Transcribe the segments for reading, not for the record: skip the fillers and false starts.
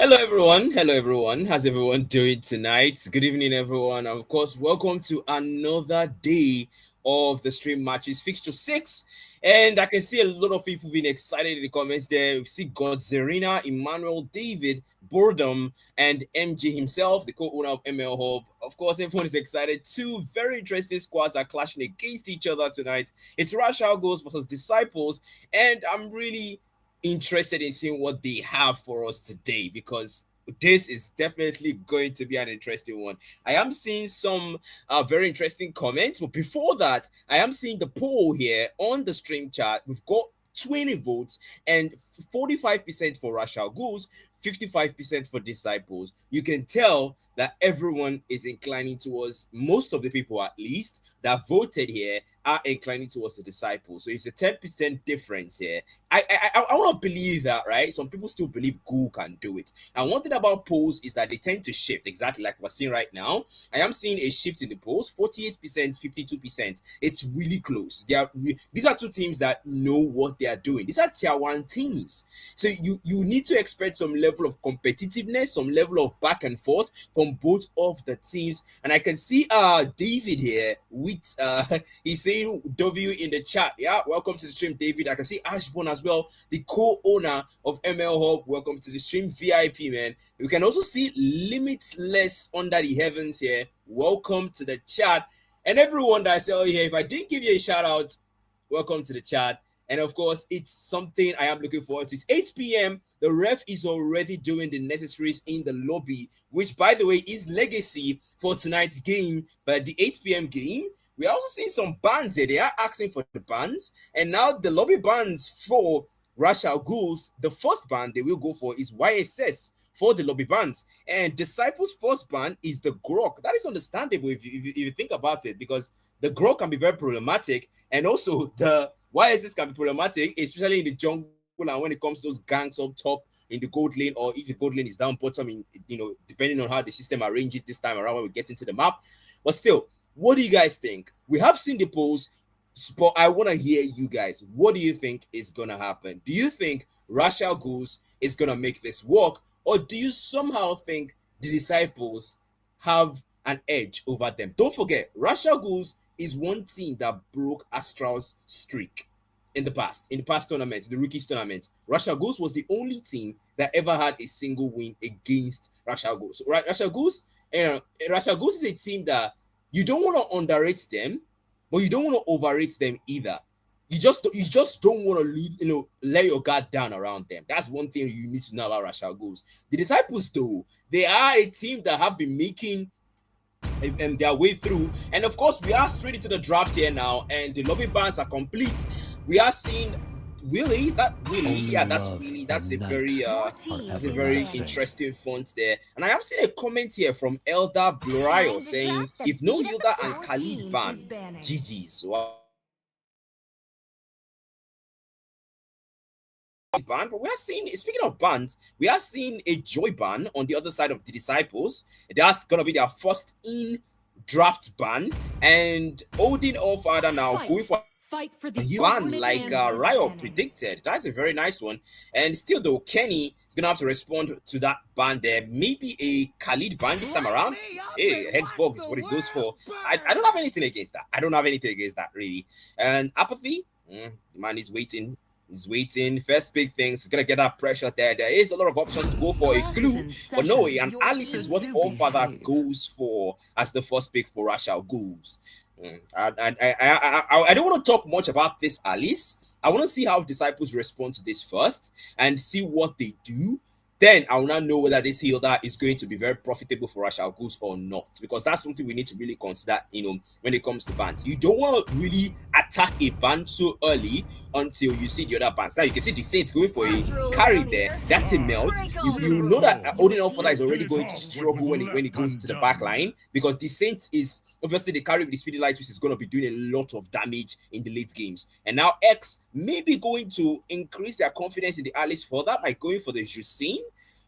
Hello everyone. Hello everyone. How's everyone doing tonight? Good evening everyone. Of course, welcome to another day of the stream matches fixture 6. And I can see a lot of people being excited in the comments there. We see Godzerina, Emmanuel, David, Boredom, and MG himself, the co-owner of ML Hub. Of course, everyone is excited. Two very interesting squads are clashing against each other tonight. It's Rush Hour Goals versus Disciples, and I'm really interested in seeing what they have for us today because this is definitely going to be an interesting one. I am seeing some very interesting comments, but before that, I am seeing the poll here on the stream chat. We've got 20 votes and 45% for Rashal Ghouls, 55% for Disciples. You can tell that everyone is inclining towards, most of the people at least that voted here are inclining towards the Disciples. So it's a 10% difference here. I want to believe that, right? Some people still believe Ghoul can do it. And one thing about polls is that they tend to shift, exactly like we're seeing right now. I am seeing a shift in the polls, 48%, 52%. It's really close. These are two teams that know what they are doing. These are tier 1 teams. So you need to expect some level of competitiveness, some level of back and forth from both of the teams. And I can see David here with he's saying W in the chat. Yeah, welcome to the stream, David. I can see Ashburn as well, the co-owner of ML Hub. Welcome to the stream, VIP man. We can also see Limitless under the heavens here. Welcome to the chat. And everyone that I say, oh yeah, if I didn't give you a shout out, welcome to the chat. And of course, it's something I am looking forward to. It's 8 p.m. The ref is already doing the necessaries in the lobby, which, by the way, is legacy for tonight's game. But the 8 p.m. game, we are also seeing some bans here. They are asking for the bans. And now the lobby bans for Rashal Ghouls, the first ban they will go for is YSS for the lobby bans. And Disciples' first ban is the Grok. That is understandable if you think about it, because the Grok can be very problematic. And also the YSS can be problematic, especially in the jungle and when it comes to those gangs up top in the gold lane, or if the gold lane is down bottom, depending on how the system arranges this time around when we get into the map. But still, what do you guys think? We have seen the polls, but I want to hear you guys. What do you think is going to happen? Do you think Rashal Ghouls is going to make this work, or do you somehow think the Disciples have an edge over them? Don't forget, Rashal Ghouls is one team that broke Astral's streak in the past tournament, the Rookies tournament. Rashal Ghouls was the only team that ever had a single win against Rashal Ghouls. So Rashal Ghouls is a team that you don't want to underrate them, but you don't want to overrate them either. You just don't want to let your guard down around them. That's one thing you need to know about Rashal Ghouls. The Disciples, though, they are a team that have been making their way through, and of course we are straight into the drafts here now, and the lobby bans are complete. We are seeing Willie. Is that Willie? Yeah, that's Willie. That's a very interesting font there. And I have seen a comment here from Elder Blorio saying, if no Hilda and Khalid ban, GG's. Wow. Ban, but we are seeing, speaking of bans, we are seeing a joy ban on the other side of the Disciples. That's gonna be their first in draft ban, and Odin Allfather now going for the ban like Riot predicted. That's a very nice one. And still though, Kenny is gonna have to respond to that ban there. Maybe a Khalid ban this time around. Hey, Hexbug is what it goes for. I don't have anything against that. I don't have anything against that really. And Apathy, the man is waiting. He's waiting. First big things. He's gonna get that pressure there. There is a lot of options to go for a glue, but no, an Alice is what Allfather goes for as the first pick for Rashal Ghouls. I don't want to talk much about this Alice. I want to see how Disciples respond to this first and see what they do. Then I will not know whether this Hilda is going to be very profitable for Rashal Ghouls or not, because that's something we need to really consider, when it comes to bans. You don't want to really attack a ban so early until you see the other bans. Now you can see the Saints going for a carry there. That's a melt. You know that Odin Allfather is already going to struggle when he goes to the back line, because the Saints is obviously the carry with the speedy light, which is going to be doing a lot of damage in the late games. And now X may be going to increase their confidence in the Alice further by going for the Jusine,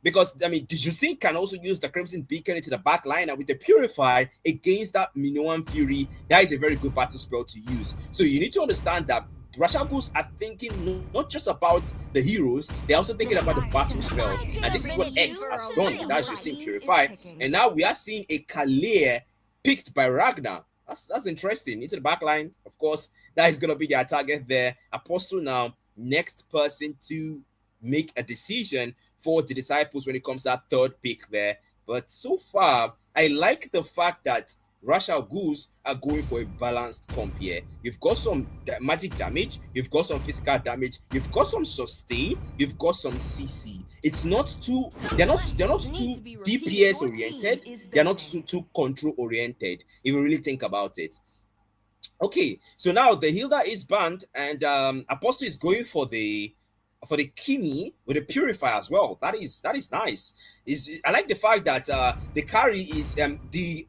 because the Jusine can also use the Crimson Beacon into the back line, and with the Purify against that Minoan Fury, that is a very good battle spell to use. So you need to understand that Russian Ghouls are thinking not just about the heroes, they're also thinking about the battle spells. And this is what X has done with that Justin Purify. And now we are seeing a Kalir picked by Ragnar. That's interesting. Into the back line, of course, that is going to be their target there. Apostle now, next person to make a decision for the Disciples when it comes to that third pick there. But so far, I like the fact that Russian Ghouls are going for a balanced comp here. You've got some magic damage, you've got some physical damage, you've got some sustain, you've got some CC. It's not too they're not too DPS oriented, they're not too control oriented, if you really think about it. Okay, so now the Hilda is banned, and Apostle is going for the Kimi with a purifier as well. That is nice. I like the fact that the carry is the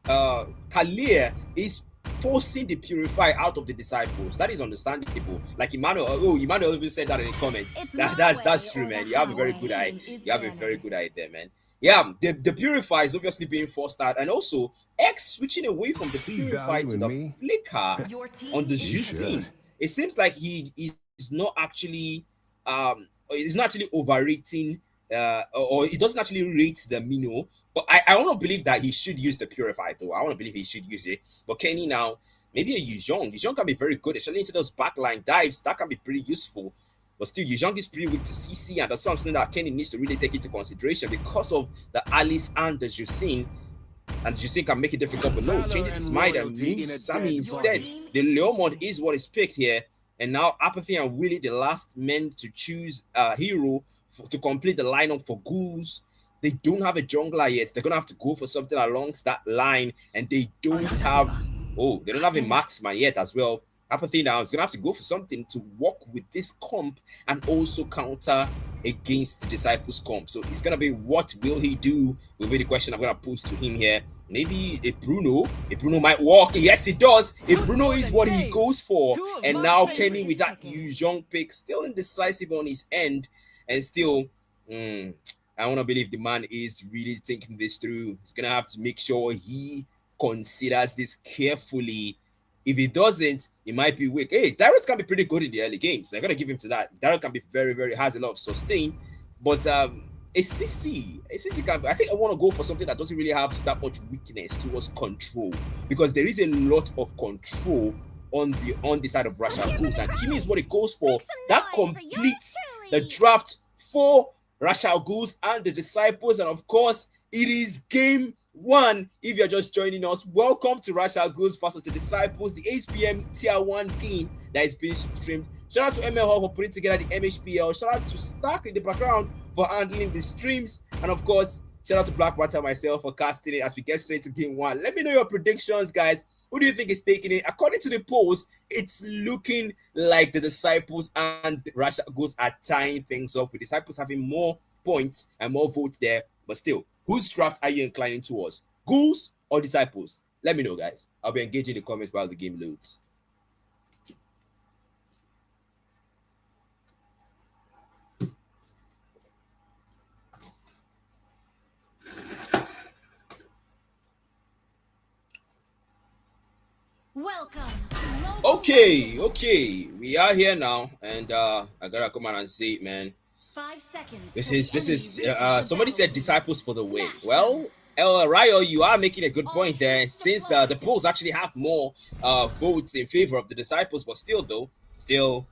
Kalir is forcing the purify out of the disciples. That is understandable. Like Emmanuel, Emmanuel even said that in the comments. That's true, man. You have a very good eye. You have a very good eye there, man. Yeah, the purify is obviously being forced out, and also X switching away from the purify to the flicker on the Jusine. It seems like he is not actually he's not actually overrating or he doesn't actually rate the Mino, but I want to believe that he should use the purify though. I want to believe he should use it. But Kenny now, maybe a Yuzhong can be very good, especially into those backline dives. That can be pretty useful. But still, Yuzhong is pretty weak to CC, and that's something that Kenny needs to really take into consideration because of the Alice and the Jusine. And Jusine can make it difficult, but no, changes his mind and moves Sammy instead. The Leomord is what is picked here. And now Apathy and Willie, the last men to choose a hero to complete the lineup for Ghouls. They don't have a jungler yet. They're gonna have to go for something along that line, and they don't have a marksman yet as well. Apathy now is gonna have to go for something to work with this comp and also counter against the Disciples comp. So it's gonna be, what will he do? Will be the question I'm gonna pose to him here. Maybe a Bruno might work. Yes, it does. A Bruno is what he goes for. And now Kenny with that Yuzhong pick, still indecisive on his end, and still, I want to believe the man is really thinking this through. He's gonna have to make sure he considers this carefully. If he doesn't, he might be weak. Hey, Darius can be pretty good in the early games. I'm gonna give him to that. Darius can be very, very, has a lot of sustain, but a CC can. I think I want to go for something that doesn't really have that much weakness towards control, because there is a lot of control on the side of Russian Ghouls, and Kimi is what it goes for. That completes the draft for Russian Ghouls and the Disciples, and of course, it is game one. If you're just joining us, welcome to Russian Ghouls versus the Disciples, the 8 p.m. tier 1 game that is being streamed. Shout out to Mhpl for putting together the Mhpl. Shout out to Stark in the background for handling the streams. And of course, shout out to Black Panther myself for casting it as we get straight to game one. Let me know your predictions, guys. Who do you think is taking it? According to the polls, it's looking like the Disciples and Russian Ghouls are tying things up, with Disciples having more points and more votes there. But still, whose draft are you inclining towards? Ghouls or Disciples? Let me know, guys. I'll be engaging in the comments while the game loads. Welcome. Okay, we are here now, and I gotta come out and say it, man. 5 seconds. This is somebody said Disciples for the win. Well, El Rayo, you are making a good point there, since the polls actually have more votes in favor of the Disciples, but still though, you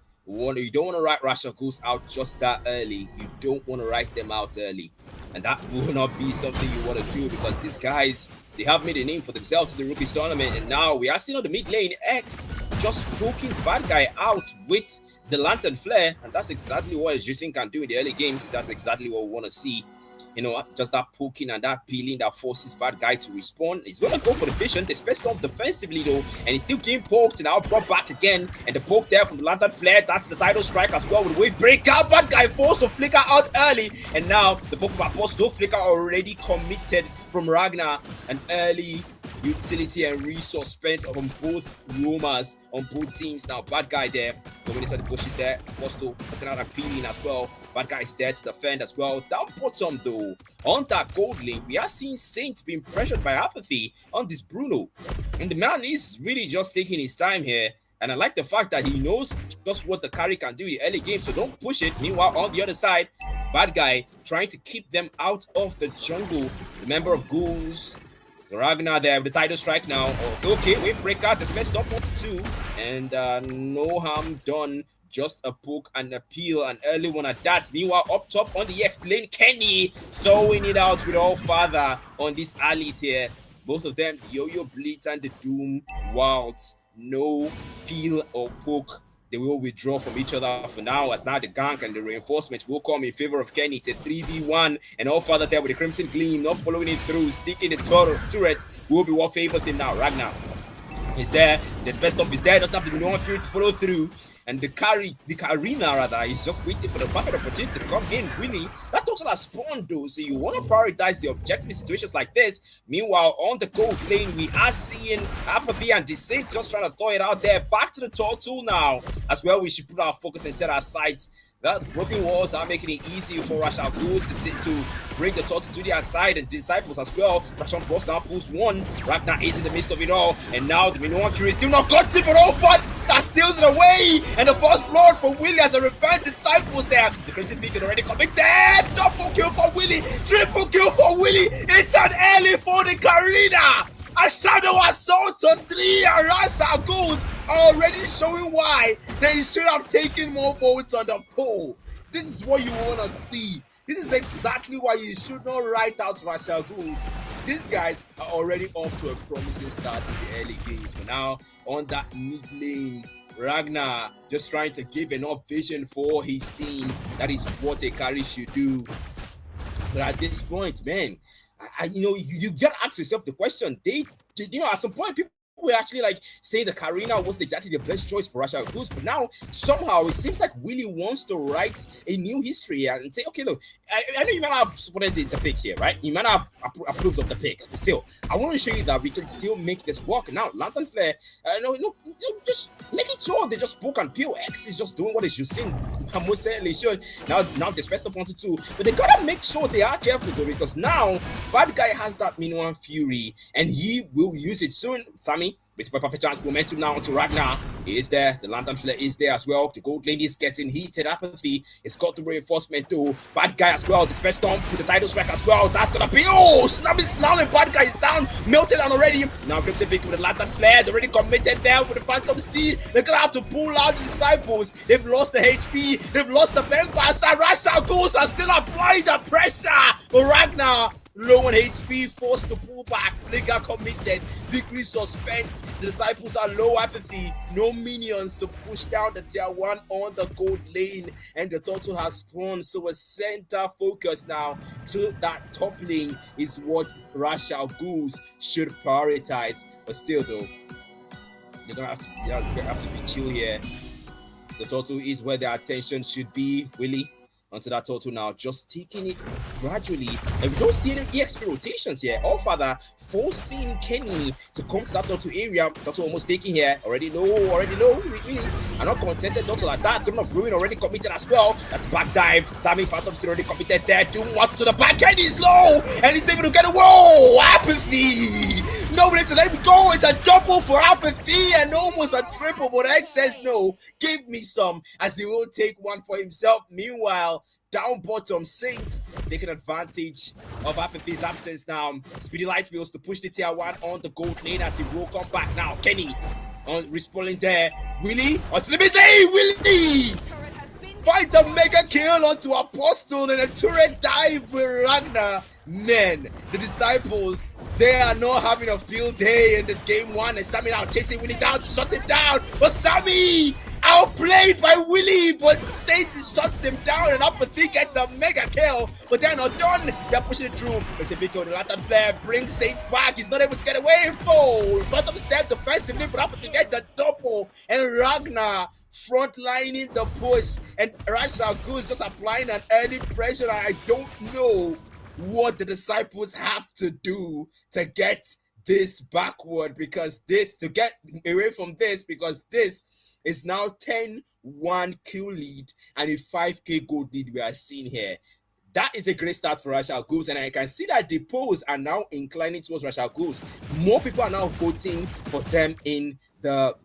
don't want to write Russian Ghouls out just that early. You don't want to write them out early, and that will not be something you want to do, because these guys, they have made a name for themselves in the Rookies tournament, and now we are seeing on the mid lane X just poking bad guy out with the Lantern Flare, and that's exactly what Justin can do in the early games. That's exactly what we want to see. You know, just that poking and that peeling that forces bad guy to respawn. He's going to go for the vision. They spaced up defensively though, and he's still getting poked, and now brought back again. And the poke there from the Lantern Flare, that's the title strike as well with wave breakout. Bad guy forced to flicker out early, and now the poke from Apostle flicker already committed from Ragnar. An early utility and resource spent on both roamers on both teams. Now bad guy there going inside the bushes there. Apostle looking out and peeling as well. Bad guy is there to defend as well. Down bottom though, on that gold lane, we are seeing Saint being pressured by Apathy on this Bruno, and the man is really just taking his time here. And I like the fact that he knows just what the carry can do in the early game, so don't push it. Meanwhile, on the other side, bad guy trying to keep them out of the jungle. The member of Ghouls, Ragnar there with the title strike now. Okay, wait, break out. This messed up 1-2. And no harm done. Just a poke and a peel, an early one at that. Meanwhile, up top on the X lane, Kenny throwing it out with all father on these alleys here. Both of them, the Yo-Yo Blitz and the Doom Wilds. No peel or poke. They will withdraw from each other for now, as now the gank and the reinforcement will come in favor of Kenny. It's a 3v1, and all father there with the Crimson Gleam, not following it through, sticking the turret will be what favors him now. Ragnar is there, the space stop is there, doesn't have to be no one fury to follow through. And the Karina rather is just waiting for the perfect opportunity to come in. Really, that total has spawned though, so you want to prioritize the objective in situations like this. Meanwhile, on the gold lane, we are seeing Apathy and the Saints just trying to throw it out there. Back to the turtle now. As well, we should put our focus and set our sights. That broken walls are making it easy for Rashal Ghouls to bring the turtle to their side, and Disciples as well. Traction Boss now pulls one. Ragnar is in the midst of it all, and now the Minoan Fury is still not got it, but all fight that steals it away, and the first blood for Willie as a revenge. Disciples there. The Crimson Beacon already committed. Double kill for Willie, triple kill for Willie. It's an early for the Karina. A shadow assault on 3, and Rashal Ghouls already showing why they should have taken more votes on the poll. This is what you want to see. This is exactly why you should not write out Rashal Ghouls. These guys are already off to a promising start in the early games. But now on that mid lane, Ragnar just trying to give enough vision for his team. That is what a carry should do. But at this point, man, you gotta ask yourself the question. At some point, people were actually like saying the Karina wasn't exactly the best choice for Rashal Ghouls, but now somehow it seems like Willie wants to write a new history and say, okay, look, I know you might have supported the picks here, right? You might have approved of the picks, but still, I want to show you that we can still make this work. Now, Lantern Flare, just make it sure they just poke and peel. X is just doing what it's just seen. Most certainly should. Now they spaced up onto 2, but they gotta make sure they are careful though, because now bad guy has that Minoan Fury and he will use it soon. Sammy with for perfect chance, momentum now onto Ragnar. He is there. The Lantern Flare is there as well. The gold lane is getting heated. Apathy. It's got the reinforcement too. Bad guy as well. The Space Storm with the title strike as well. That's gonna be Snubby Snarl, and bad guy is down. Melted down already. Now Crimson Vic with the Lantern Flare. They're already committed there with the Phantom Steed. They're gonna have to pull out the Disciples. They've lost the HP. They've lost the members. Rashal Ghouls are still applying the pressure. But Ragnar, low on HP, forced to pull back. Flicker committed. Victory suspend. The Disciples are low. Apathy. No minions to push down the tier 1 on the gold lane. And the turtle has spawned. So a center focus now to that top lane is what Rashal Ghouls should prioritize. But still though, they're gonna have to be chill here. The turtle is where their attention should be. Willie onto that turtle now, just taking it gradually, and we don't see any EXP rotations here. All father forcing Kenny to come to that turtle area. Turtle almost taking here, already low, really. And not contested turtle like that. Throne of Ruin already committed as well. That's the back dive. Sammy Phantom still already committed there. Doom wants to the back. Kenny's low, and he's able to get it. Whoa, Apathy! No, so there we go. It's a double for Apathy and almost a triple, but X says no. Give me some, as he will take one for himself. Meanwhile, down bottom, Saint taking advantage of Apathy's absence now. Speedy Light Wheels to push the tier 1 on the gold lane as he will come back now. Kenny on respawning there. Willie onto the mid lane. Willie finds a mega kill onto Apostle and a turret dive with Ragnar. Men, the Disciples, they are not having a field day in this game 1, and Sammy now chasing Willie down to shut him down. But Sammy outplayed by Willie, but Saint shuts him down, and Apathy gets a mega kill. But they're not done. They're pushing it through. There's a big kill. The Lantern Flare brings Saint back. He's not able to get away. Full Phantom step defensively, but Apathy gets a double, and Ragnar frontlining the push, and Rashal Ghouls just applying an early pressure. I don't know what the Disciples have to do to get this backward, because this is now 10-1 kill lead and a 5k gold lead we are seeing here. That is a great start for Rashal Ghouls, and I can see that the polls are now inclining towards Rashal Ghouls. More people are now voting for them in the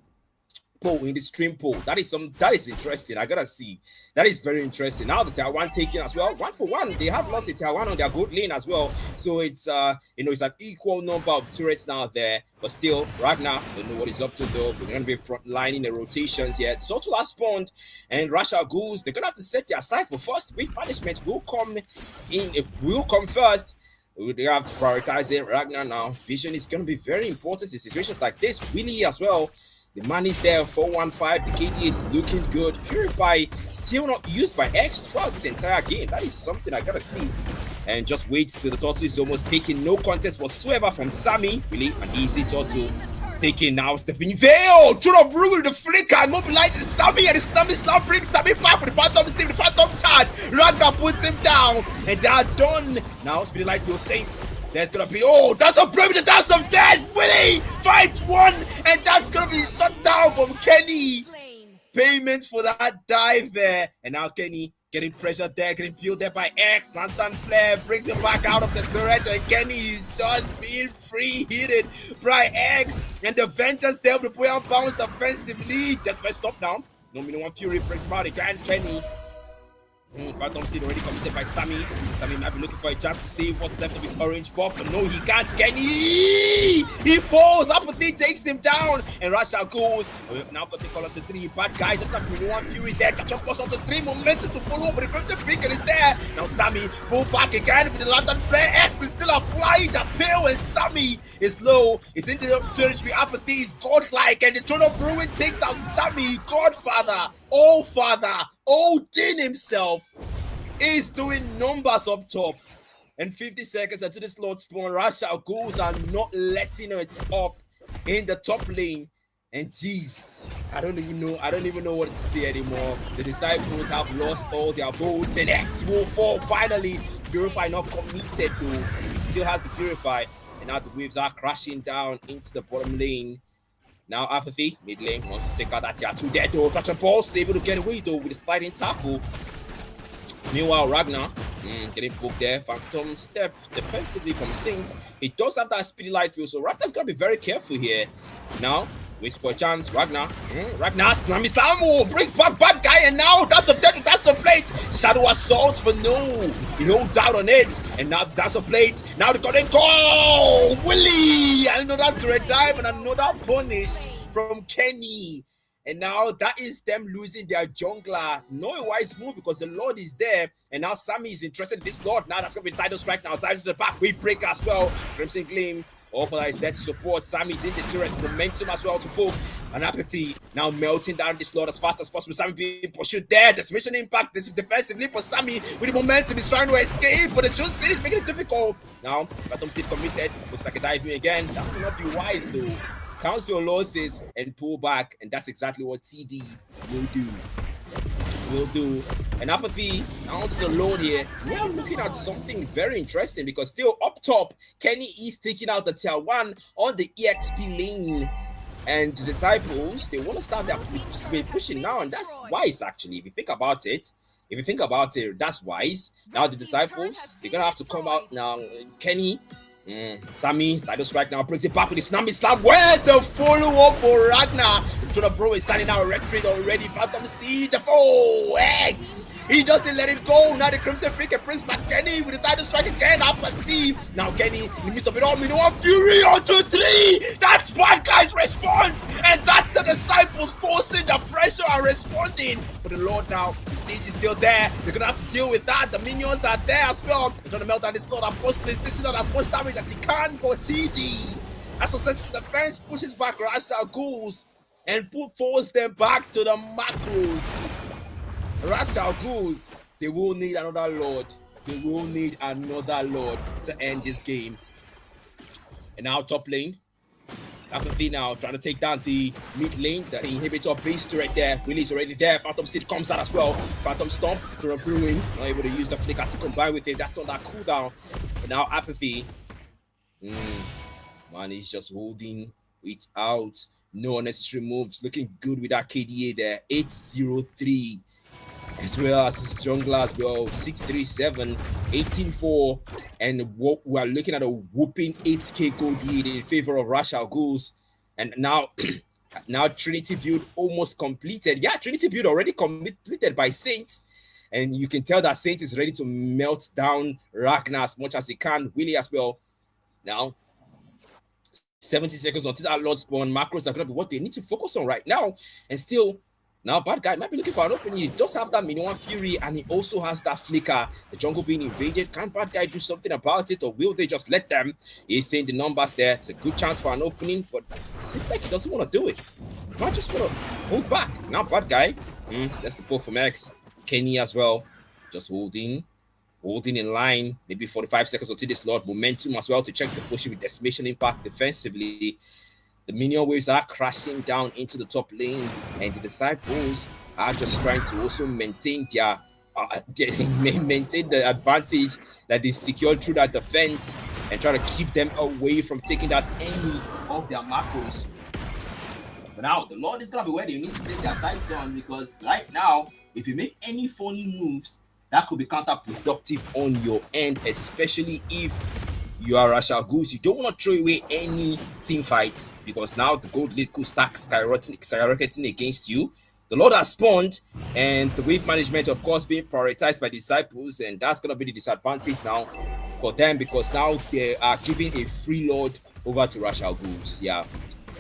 poll, in the stream poll. That is interesting. I gotta see. That is very interesting. Now the tier 1 taking as well. 1-for-1. They have lost the tier 1 on their gold lane as well. So it's it's an equal number of turrets now there. But still, Ragnar don't know what he's up to though. We're gonna be front lining the rotations here. Total has spawned, and Russia Ghouls, they're gonna have to set their sights. But first, wave punishment will come in. It will come first. We have to prioritize it. Ragnar now. Vision is going to be very important in situations like this. Willy as well. The man is there. 415. The KD is looking good. Purify still not used by X throughout this entire game. That is something I gotta see. And just wait till the turtle is almost taking no contest whatsoever from Sammy. Really an easy turtle. Taking now Stephanie Veil. Trying to ruin the flicker. Immobilizes Sammy, and the Slammy now brings Sammy back with the Phantom Steve, the Phantom charge. Ragnar puts him down, and they are done. Now Speedy Light will Saint. There's gonna be that's a play with the dance of death. Willie fights one, and that's gonna be shut down from Kenny. Payments for that dive there, and now Kenny getting pressure there, getting fueled there by X. Lantern Flare brings him back out of the turret, and Kenny is just being free hit by X. And the Vengeance there with the player bounce defensively. Just by stop down. No meaning one Fury brings him out again. Kenny. Phantom Seed already committed by Sammy. Sammy might be looking for a chance to save what's left of his orange pop, but no, he can't. Kenny! He falls. Apathy takes him down, and Russia goes. Now got to call on to 3. Bad guy doesn't have one Fury there. Catch up plus on to 3. Momentum to follow, but the Crimson Beacon is there. Now Sammy pull back again with the Lantern Flare. X is still applied. The pill, and Sammy is low. It's in the territory. Apathy is godlike, and the Throne of Ruin takes out Sammy. Godfather, All Father, Odin himself is doing numbers up top. And 50 seconds until the slot spawn, Russia Ghouls are not letting it up in the top lane. And geez, I don't even know what to say anymore. The Disciples have lost all their votes, and X will fall finally. Purify not committed though. He still has to Purify, and now the waves are crashing down into the bottom lane. Now Apathy, mid lane, wants to take out that tier 2 dead though. Flash and Pulse able to get away though with his sliding tackle. Meanwhile, Ragnar getting booked there. Phantom step defensively from Saint. He does have that speedy light wheel, so Ragnar's gonna be very careful here. Now, waits for a chance. Ragnar. Ragnar Slammy Slam brings back bad guy, and now that's a dead, that's the plate. Shadow Assault, but no. He holds out on it, and now that's a plate. Now they're gonna go! Willie! Another turret dive and another punished from Kenny. And now that is them losing their jungler. No a wise move because the Lord is there. And now Sammy is interested in this Lord. Now that's going to be Tidal Strike now. Tidal to the back. We break as well. Crimson Gleam. All for that is there to support. Sammy's in the turret. Momentum as well to poke. And Apathy now melting down this Lord as fast as possible. Sammy being pursued there. Decimation impact. This is defensively for Sammy with the momentum. He's trying to escape. But the June City is making it difficult. Now, Phantom State committed. Looks like a dive again. That will not be wise though. Count your losses and pull back, and that's exactly what TD will do. And Apathy down to the Lord here. We are looking at something very interesting because still up top, Kenny is taking out the tier 1 on the EXP lane. And the Disciples, they want to start their pushing now, and that's wise actually. If you think about it, that's wise. Now the Disciples, they're gonna have to come out now. Kenny. Sammy, Tidal Strike now brings it back with the Snammy Slam. Where's the follow-up for Ragnar? The Throne of Ruin is standing out retreat already. Phantom Steed. Oh, X! He doesn't let it go. Now the Crimson Pick brings back Kenny with the Tidal Strike again. Apathy. Now Kenny, in the midst of it all, one Fury on 2-3. That's bad guy's response. And that's the Disciples forcing the pressure and responding. But the Lord now, the siege is still there. They're going to have to deal with that. The minions are there as well. They're trying to melt down this Lord. This is not as much damage as he can for TG. A successful defense pushes back Russia Ghouls and force them back to the macros. Russia Ghouls, they will need another Lord. They will need another Lord to end this game. And now top lane. Apathy now trying to take down the mid lane, the inhibitor base right there. Willie's already there. Phantom State comes out as well. Phantom Stomp, Throne of Ruin, not able to use the flicker to combine with it. That's on that cooldown. But now Apathy. Man, he's just holding it out. No unnecessary moves. Looking good with that KDA there. 803. As well as his jungler as well. 637, 18-4. And what we are looking at a whooping 8k gold lead in favor of Russia Ghouls. And now Now Trinity build almost completed. Yeah, Trinity build already completed by Saint. And you can tell that Saint is ready to melt down Ragnar as much as he can. Willie as well. Now, 70 seconds until that Lord spawn. Macros are going to be what they need to focus on right now. And still, now bad guy might be looking for an opening. He does have that Minion Fury and he also has that Flicker. The jungle being invaded. Can bad guy do something about it or will they just let them? He's saying the numbers there. It's a good chance for an opening, but it seems like he doesn't want to do it. He might just want to hold back. Now bad guy. That's the poke from X. Kenny as well. Just holding in line, maybe 45 seconds until this Lord momentum as well to check the push with decimation impact defensively. The minion waves are crashing down into the top lane, and the disciples are just trying to also maintain their maintain the advantage that they secured through that defense and try to keep them away from taking that any of their macros. But now the Lord is gonna be where they need to set their sights on, because right now, if you make any funny moves, that could be counterproductive on your end, especially if you are Rashal Goose. You don't want to throw away any team fights because now the gold lead could start skyrocketing against you. The Lord has spawned, and the wave management, of course, being prioritized by disciples, and that's gonna be the disadvantage now for them because now they are giving a free Lord over to Rashal Goose. Yeah,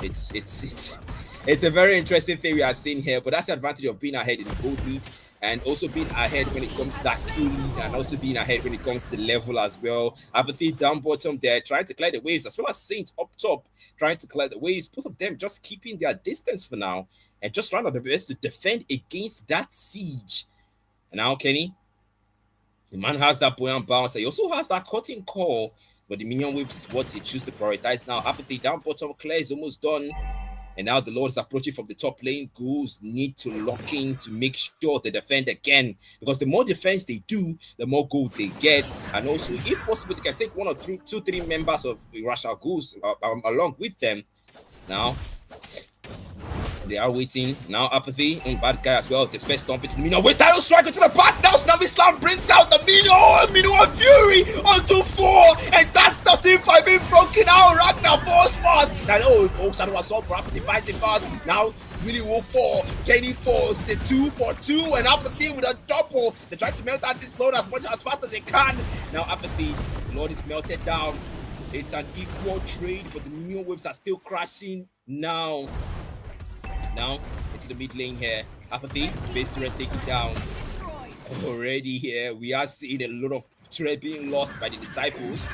it's a very interesting thing we are seeing here, but that's the advantage of being ahead in the gold lead and also being ahead when it comes to that kill lead and also being ahead when it comes to level as well. Apathy down bottom there, trying to clear the waves, as well as Saint up top, trying to clear the waves. Both of them just keeping their distance for now and just trying their best to defend against that siege. And now, Kenny, the man has that buoyant bounce. He also has that cutting call, but the minion waves is what he chooses to prioritize now. Apathy down bottom, Claire is almost done. And now the Lord is approaching from the top lane. Ghouls need to lock in to make sure they defend again. Because the more defense they do, the more gold they get. And also, if possible, they can take one or two, three members of the Rashal Ghouls along with them. Now, they are waiting. Now, Apathy and bad guy as well. Despite stomping to the Mino. Wait, title strike into the back. Now, Snappy Slam brings out the Mino. Mino and Fury onto 4. And that's the team fight being broken out. Ragnar falls fast. Now, Shadow Assault for Apathy buys it fast. Now, Willie will fall. Kenny falls. The 2 for 2. And Apathy with a double. They try to melt out this load as fast as they can. Now, Apathy, the load is melted down. It's an equal trade, but the Minion waves are still crashing now. Now, into the mid lane here. Apathy, base turret taken down. Already here, we are seeing a lot of turret being lost by the disciples.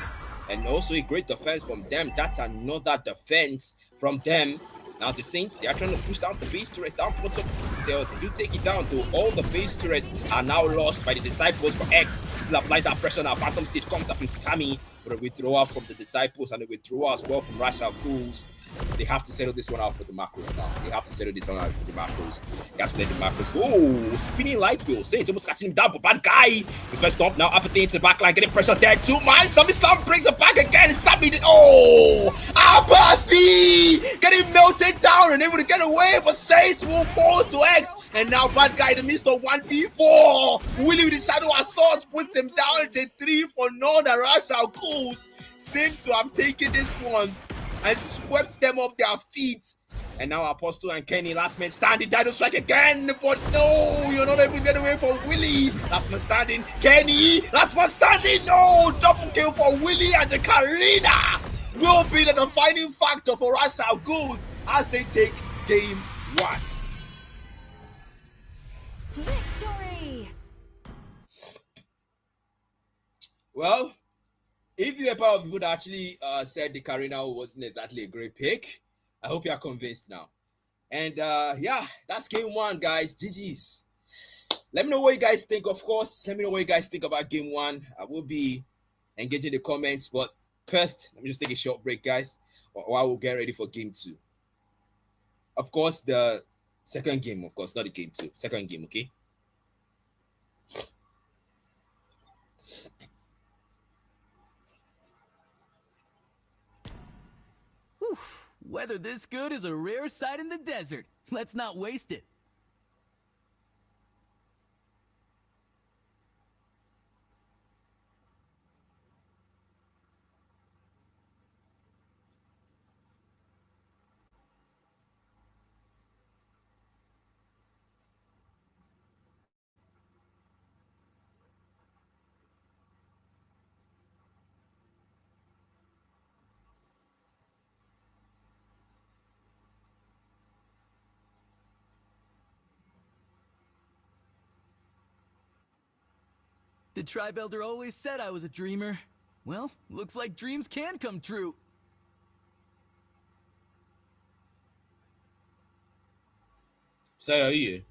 And also a great defense from them. That's another defense from them. Now the Saints, they are trying to push down the base turret down bottom. They do take it down, though. All the base turrets are now lost by the disciples. But X still apply that pressure now. Phantom stage comes up from Sammy. But a withdrawal from the disciples and a withdrawal as well from Rashal Ghouls. They have to settle this one out for the macros now. They have to settle this one out for the macros. They have to let the macros go. Oh, spinning light wheel. Saints almost catching him down, but bad guy. He's messed up now. Apathy into the back line, getting pressure there. 2 minds. Sammy Slam brings it back again. Sammy did. Oh, Apathy getting melted down and able to get away, but Saints will fall to X. And now bad guy in the midst of 1v4. Willie with the Shadow Assault puts him down to 3 for none. And Rashal Ghouls seems to have taken this one and swept them off their feet. And now Apostle and Kenny, last man standing, title strike again, but no, you're not able to get away from Willie. Last man standing, Kenny, last man standing, no, double kill for Willie, and the Karina will be the defining factor for Rashal Ghouls as they take game 1. Victory! Well, if you're a part of people that actually said the Karina wasn't exactly a great pick, I hope you are convinced now. And yeah, that's game 1, guys. GG's. Let me know what you guys think, of course. Let me know what you guys think about game 1. I will be engaging the comments, but first, let me just take a short break, guys, while we'll get ready for game 2. Of course, the second game, of course, not the game 2. Second game, okay? Weather this good is a rare sight in the desert. Let's not waste it. The tribe elder always said I was a dreamer. Well, looks like dreams can come true. So are you?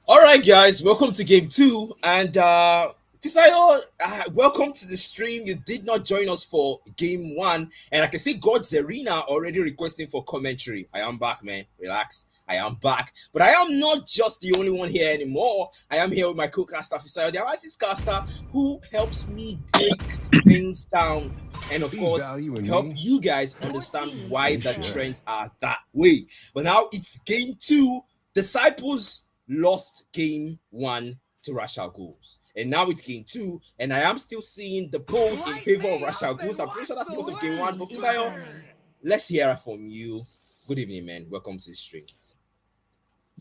All right, guys, welcome to game two. And Fisayo, welcome to the stream. You did not join us for game one, and I can see God Zerina already requesting for commentary. I am back, man. Relax. I am back, but I am not just the only one here anymore. I am here with my co-caster Fisayo, the Arasis caster, who helps me break things down and, of course, help you guys understand why the trends are that way. But now it's game two. Disciples lost game one to Rashal Ghouls. And now it's game two, and I am still seeing the polls in favor of Rashal Ghouls. I'm pretty sure that's because of game one. But Fisayo, Let's hear from you. Good evening, man. Welcome to the stream.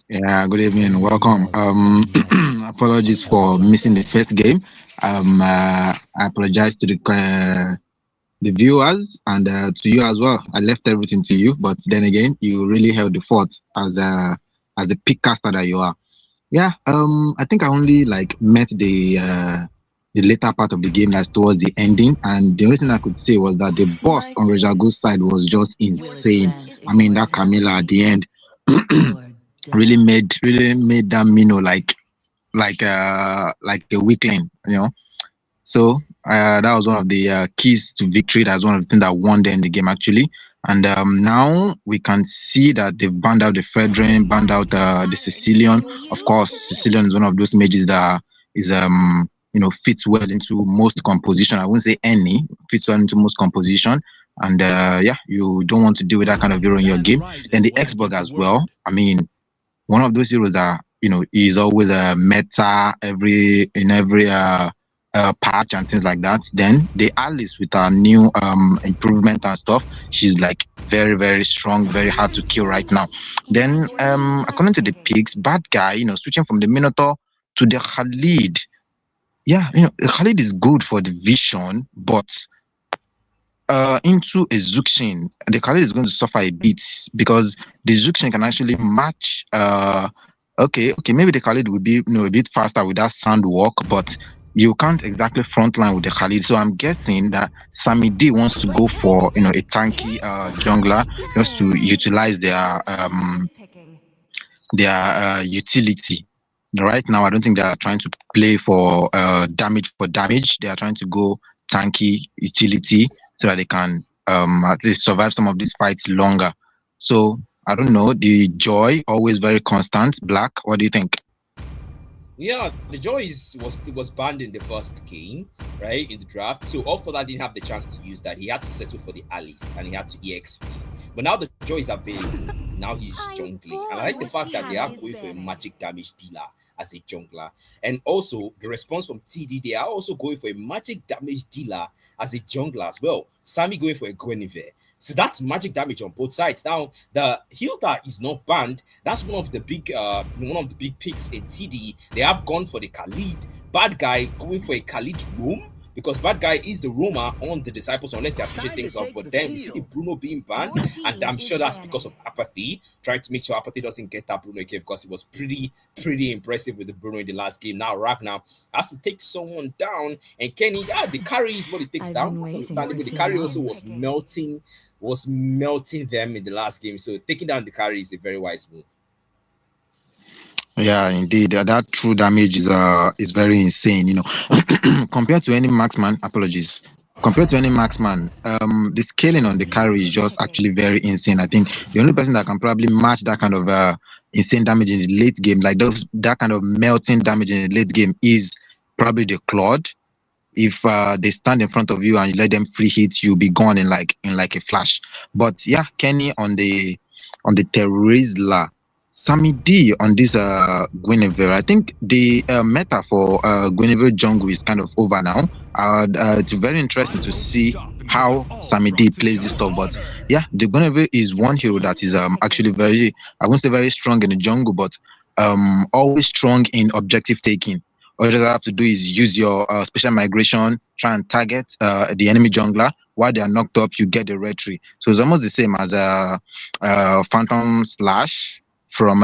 Yeah, good evening. One Welcome. love, unmatched. Apologies for missing the first game. I apologize to the viewers and to you as well. I left everything to you, but then again, you really held the fort as a pick caster that you are. Yeah. I think I only like met the later part of the game, like towards the ending, and the only thing I could say was that the boss My on Rejagu's side choice. was just Will it insane. grant I mean, that Camilla at immortality the end. or death? Really made that Mino like a weakling, you know. So that was one of the keys to victory. That's one of the things that won them the game actually. And now we can see that they've banned out the Fredrin, banned out the Sicilian. Of course, Sicilian is one of those mages that is fits well into most composition. I wouldn't say any fits well into most composition. And yeah, you don't want to deal with that kind of hero in your Sun game. Then rises the when I X-Bug give the as well. word. I mean, one of those heroes that is always a meta every patch and things like that. Then the Alice with her new improvement and stuff, she's like very very strong, very hard to kill right now. Then according to the picks, bad guy, switching from the Minotaur to the Khalid. Yeah, Khalid is good for the vision, but into a Zuxin, the Khalid is going to suffer a bit because the Zuxin can actually match. Okay, maybe the Khalid will be a bit faster with that sand walk, but you can't exactly frontline with the Khalid. So I'm guessing that Sami D wants to go for a tanky jungler just to utilize their utility. Right now, I don't think they are trying to play for damage for damage. They are trying to go tanky utility so that they can at least survive some of these fights longer. So I don't know. The joy always very constant. Black. What do you think? Yeah, the Joy was banned in the first game, right, in the draft. So all for that didn't have the chance to use that. He had to settle for the Alice and he had to EXP. But now the Joy is available. Now he's I'm jungling. And I like born the with fact that they are talent. going for a magic damage dealer as a jungler. And also the response from TD, they are also going for a magic damage dealer as a jungler as well. Sammy going for a Guinevere. So that's magic damage on both sides. Now the Hilda is not banned. That's one of the big picks in TD. They have gone for the Khalid. Bad guy going for a Khalid roam because bad guy is the roamer on the disciples unless they are switching Time to things up. take But the then we see the field. Bruno being banned, Your and team I'm sure is that's because of banning. apathy, trying to make sure apathy doesn't get that Bruno again because it was pretty impressive with the Bruno in the last game. Now Ragnar has to take someone down, and Kenny, the carry is what it takes I've down. been That's waiting understandable. for The too carry also long. was melting them in the last game. So taking down the carry is a very wise move. Yeah, indeed. That true damage is very insane. Compared to any marksman. Apologies. Compared to any marksman, the scaling on the carry is just actually very insane. I think the only person that can probably match that kind of insane damage in the late game, like that kind of melting damage in the late game, is probably the Claude. If they stand in front of you and you let them free hit, you'll be gone in like a flash. But yeah, Kenny on the Terizla, Sammy D on this Guinevere. I think the meta for Guinevere jungle is kind of over now. It's very interesting I to won't see stop until they how all Sammy drop D to plays this just stuff. But water. yeah, the Guinevere is one hero that is actually very, I won't say very strong in the jungle, but always strong in objective taking. All you just have to do is use your special migration, try and target the enemy jungler. While they are knocked up, you get the retry. So it's almost the same as a Phantom Slash from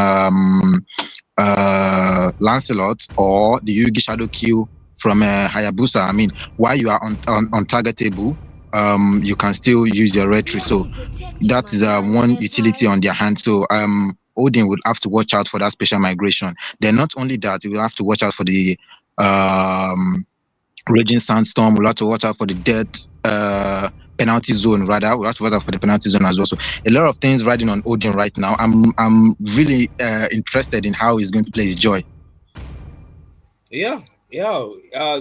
Lancelot or the Yugi Shadow Kill from Hayabusa. I mean, while you are on targetable, you can still use your retry. So Protect that my is one young utility Mhpl. on their hand. So Odin would have to watch out for that special migration. Then not only that, you will have to watch out for the um raging sandstorm. We'll have to watch out for the death penalty zone. Rather, we'll have to watch out for the penalty zone as well. So a lot of things riding on Odin right now. I'm really interested in how he's going to play his joy. Yeah, yeah.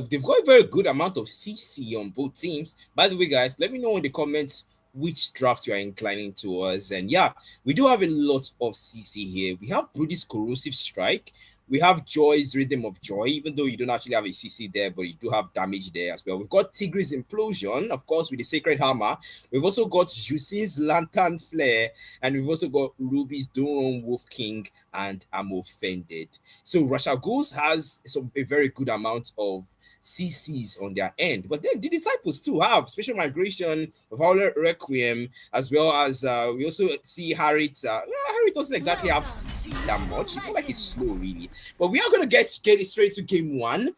They've got a very good amount of CC on both teams. By the way, guys, let me know in the comments which draft you are inclining towards. And yeah, we do have a lot of CC here. We have Brody's Corrosive Strike. We have Joy's Rhythm of Joy, even though you don't actually have a CC there, but you do have damage there as well. We've got Tigris Implosion, of course, with the Sacred Hammer. We've also got Jusin's Lantern Flare, and we've also got Ruby's Dawn Wolf King, and I'm Offended. So Rasha Ghouls has a very good amount of CCs on their end. But then the disciples too have Special Migration, Violet Requiem, as well as we also see Harriet. Harriet doesn't exactly have CC that much. It's like it's slow, really. But we are going to get it straight to game one,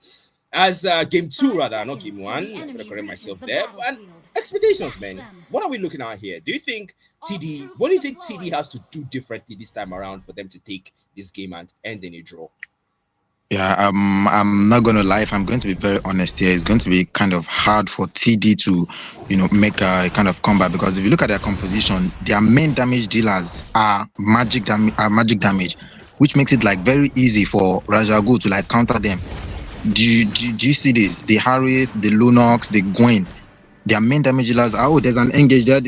as game two, rather, not game one. I'm going to correct myself there. And expectations, man. What are we looking at here? Do you think what do you think TD has to do differently this time around for them to take this game and end in a draw? Yeah, I'm not gonna lie. If I'm going to be very honest here, it's going to be kind of hard for TD to, make a kind of comeback, because if you look at their composition, their main damage dealers are magic damage, which makes it like very easy for Rajagu to like counter them. Do you see this? The Harriet, the Lunox, the Gwen, their main damage dealers are, there's an engage there.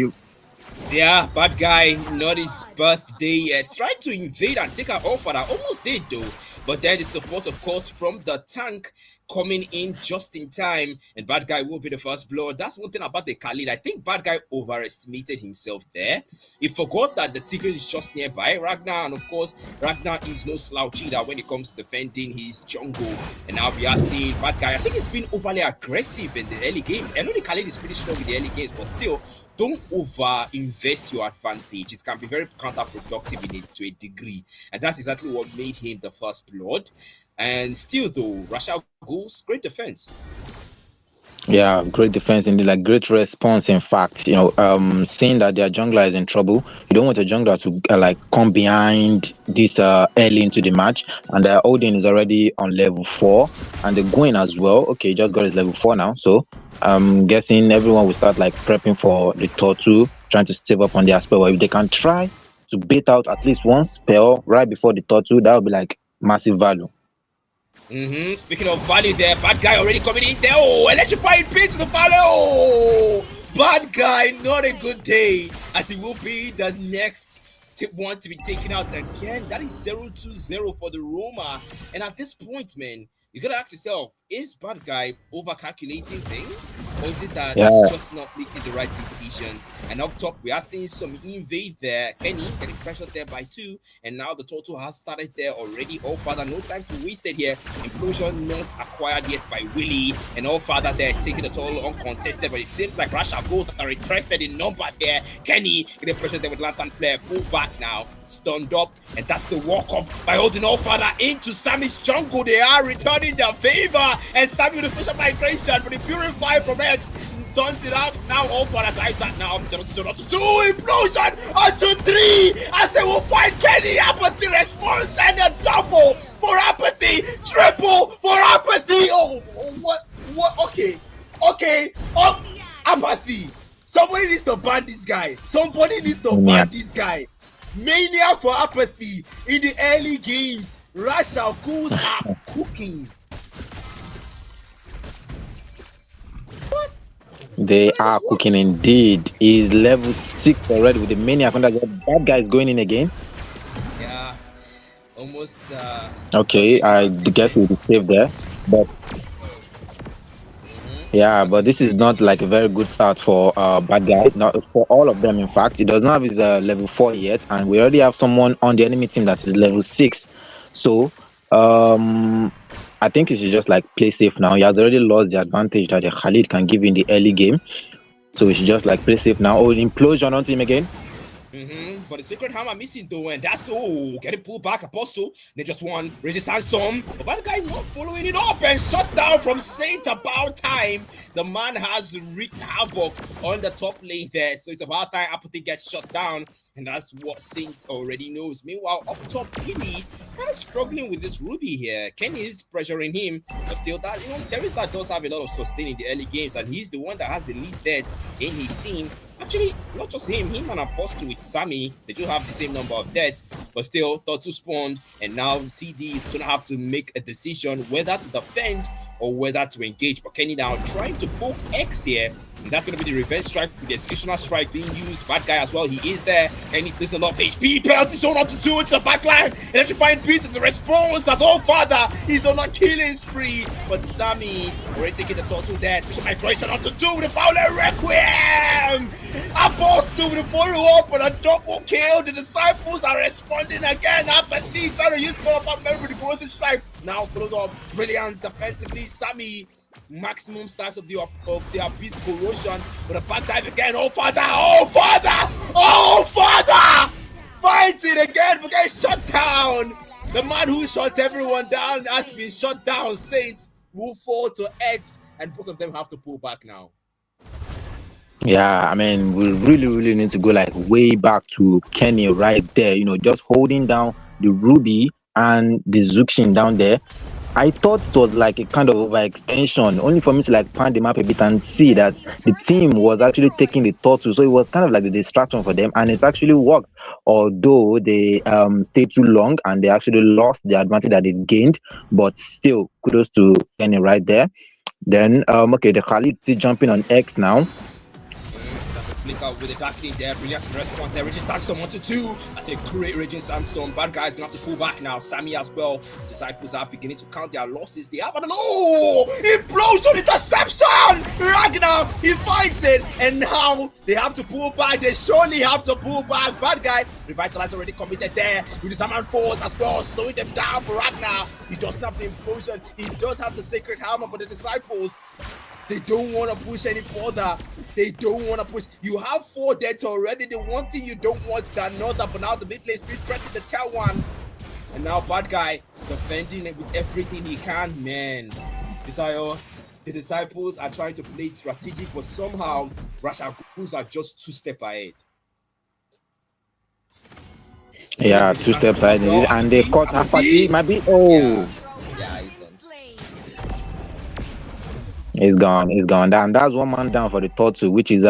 Yeah, bad guy, not his birthday yet. Tried to invade and take her off, and I almost did though. But then the support, of course, from the tank coming in just in time, and bad guy will be the first blood. That's one thing about the Khalid. I think bad guy overestimated himself there. He forgot that the Tigre is just nearby Ragnar, and of course, Ragnar is no slouch either when it comes to defending his jungle. And now we are seeing bad guy. I think he's been overly aggressive in the early games. I know the Khalid is pretty strong in the early games, but still, don't over invest your advantage. It can be very counterproductive to a degree, and that's exactly what made him the first blood. And still though, Rasha Ghouls, great defense. Yeah, great defense indeed, like great response. In fact, seeing that their jungler is in trouble, you don't want a jungler to like come behind this early into the match. And Odin is already on level 4, and the Gwen as well. Okay, just got his level 4 now, so I'm guessing everyone will start like prepping for the Tortu, trying to save up on their spell. If they can try to bait out at least one spell right before the Tortu, that would be like massive value. Speaking of value there, bad guy already coming in there. Oh, electrifying pin to the value. Oh, bad guy, not a good day, as it will be the next one to be taken out again. That is 0-2-0 for the Roma. And at this point, man, you gotta ask yourself, is bad guy over calculating things, or is it that he's just not making the right decisions? And up top, we are seeing some invade there. Kenny getting pressured there by 2, and now the total has started there already. All father, no time to waste it here. Implosion not acquired yet by Willie, and all father there taking the total uncontested. But it seems like Rasha Ghouls are interested in numbers here. Kenny getting pressured there with Lantern Flare. Pull back now, stunned up, and that's the walk up by holding all father into Sammy's jungle. They are returning their favor. And Sammy with the special migration for the Purify from X turns it up. Now all for the guys are now so not 2 implosion onto 3 as they will find Kenny. Apathy response and a double for Apathy, triple for Apathy. What? Okay. Apathy. Somebody needs to ban this guy. This guy. Maniac for Apathy in the early games. Rasha Ghouls are cooking. They are cooking indeed. He's level 6 already with the Maniac. That guy is going in again. Yeah, almost. Okay, I guess we'll be safe there. But yeah, but this is not like a very good start for bad guy. Not for all of them. In fact, he does not have his level 4 yet, and we already have someone on the enemy team that is level 6. So I think he should just like play safe now. He has already lost the advantage that the Khalid can give in the early game, so we should just like play safe now. Oh, implosion onto him again. But the Sacred Hammer missing though, and that's getting pulled back. Apostle, they just won Resistance Storm, but that guy not following it up and shut down from Saint. About time. The man has wreaked havoc on the top lane there, so it's about time Apathy gets shut down. And that's what Saint already knows. Meanwhile, up top, Billy kind of struggling with this Ruby here. Kenny is pressuring him, but still, there is that does have a lot of sustain in the early games, and he's the one that has the least deaths in his team. Actually, not just him and Apostle with Sammy, they do have the same number of deaths, but still, Tortu spawned, and now TD is gonna have to make a decision whether to defend or whether to engage. But Kenny now trying to poke X here. And that's going to be the revenge strike with the executioner strike being used. Bad guy as well. He is there. And he's still a lot of HP. Penalty zone up to 2 into the backline. Electrifying beats as a response. As all father. He's on a killing spree. But Sammy already taking the total there. Special migration up to 2 with the foul Requiem. A boss 2 with the follow up and a double kill. The disciples are responding again. Apathy trying to use follow up with the corrosive strike. Now followed up brilliance defensively. Sammy maximum stacks of the abyss corrosion, but a bad dive again. Oh father! Fight it again, but getting shut down. The man who shot everyone down has been shut down. Saints will fall to X, and both of them have to pull back now. Yeah, I mean, we really need to go like way back to Kenny right there. Just holding down the Ruby and the Zuxin down there. I thought it was like a kind of overextension, only for me to like pan the map a bit and see that the team was actually taking the turtle. So it was kind of like the distraction for them, and it actually worked. Although they stayed too long and they actually lost the advantage that they gained, but still, kudos to Kenny right there. Then, okay, the Khalid still jumping on X now. Flicker with the darkening there, brilliant response there. Raging Sandstorm 1-2. That's a great Raging Sandstorm. Bad guys gonna have to pull back now. Sammy as well. His disciples are beginning to count their losses. They have implosion interception. Ragnar, he fights it, and now they have to pull back. They surely have to pull back. Bad guy revitalize already committed there with the Saman Force as well, slowing them down for Ragnar. He doesn't have the implosion. He does have the sacred hammer, but the disciples, they don't want to push any further. They don't want to push. You have 4 dead already. The one thing you don't want is another. But now the mid lane speed threatening the tail one. And now bad guy defending it with everything he can. Man, Bisayo, the disciples are trying to play it strategic, but somehow Rashakus are just 2 steps ahead. Yeah, 2 steps ahead. And they caught Apathy. Maybe. Yeah, he's gone. He's gone. And that's 1 man down for the turtle, which is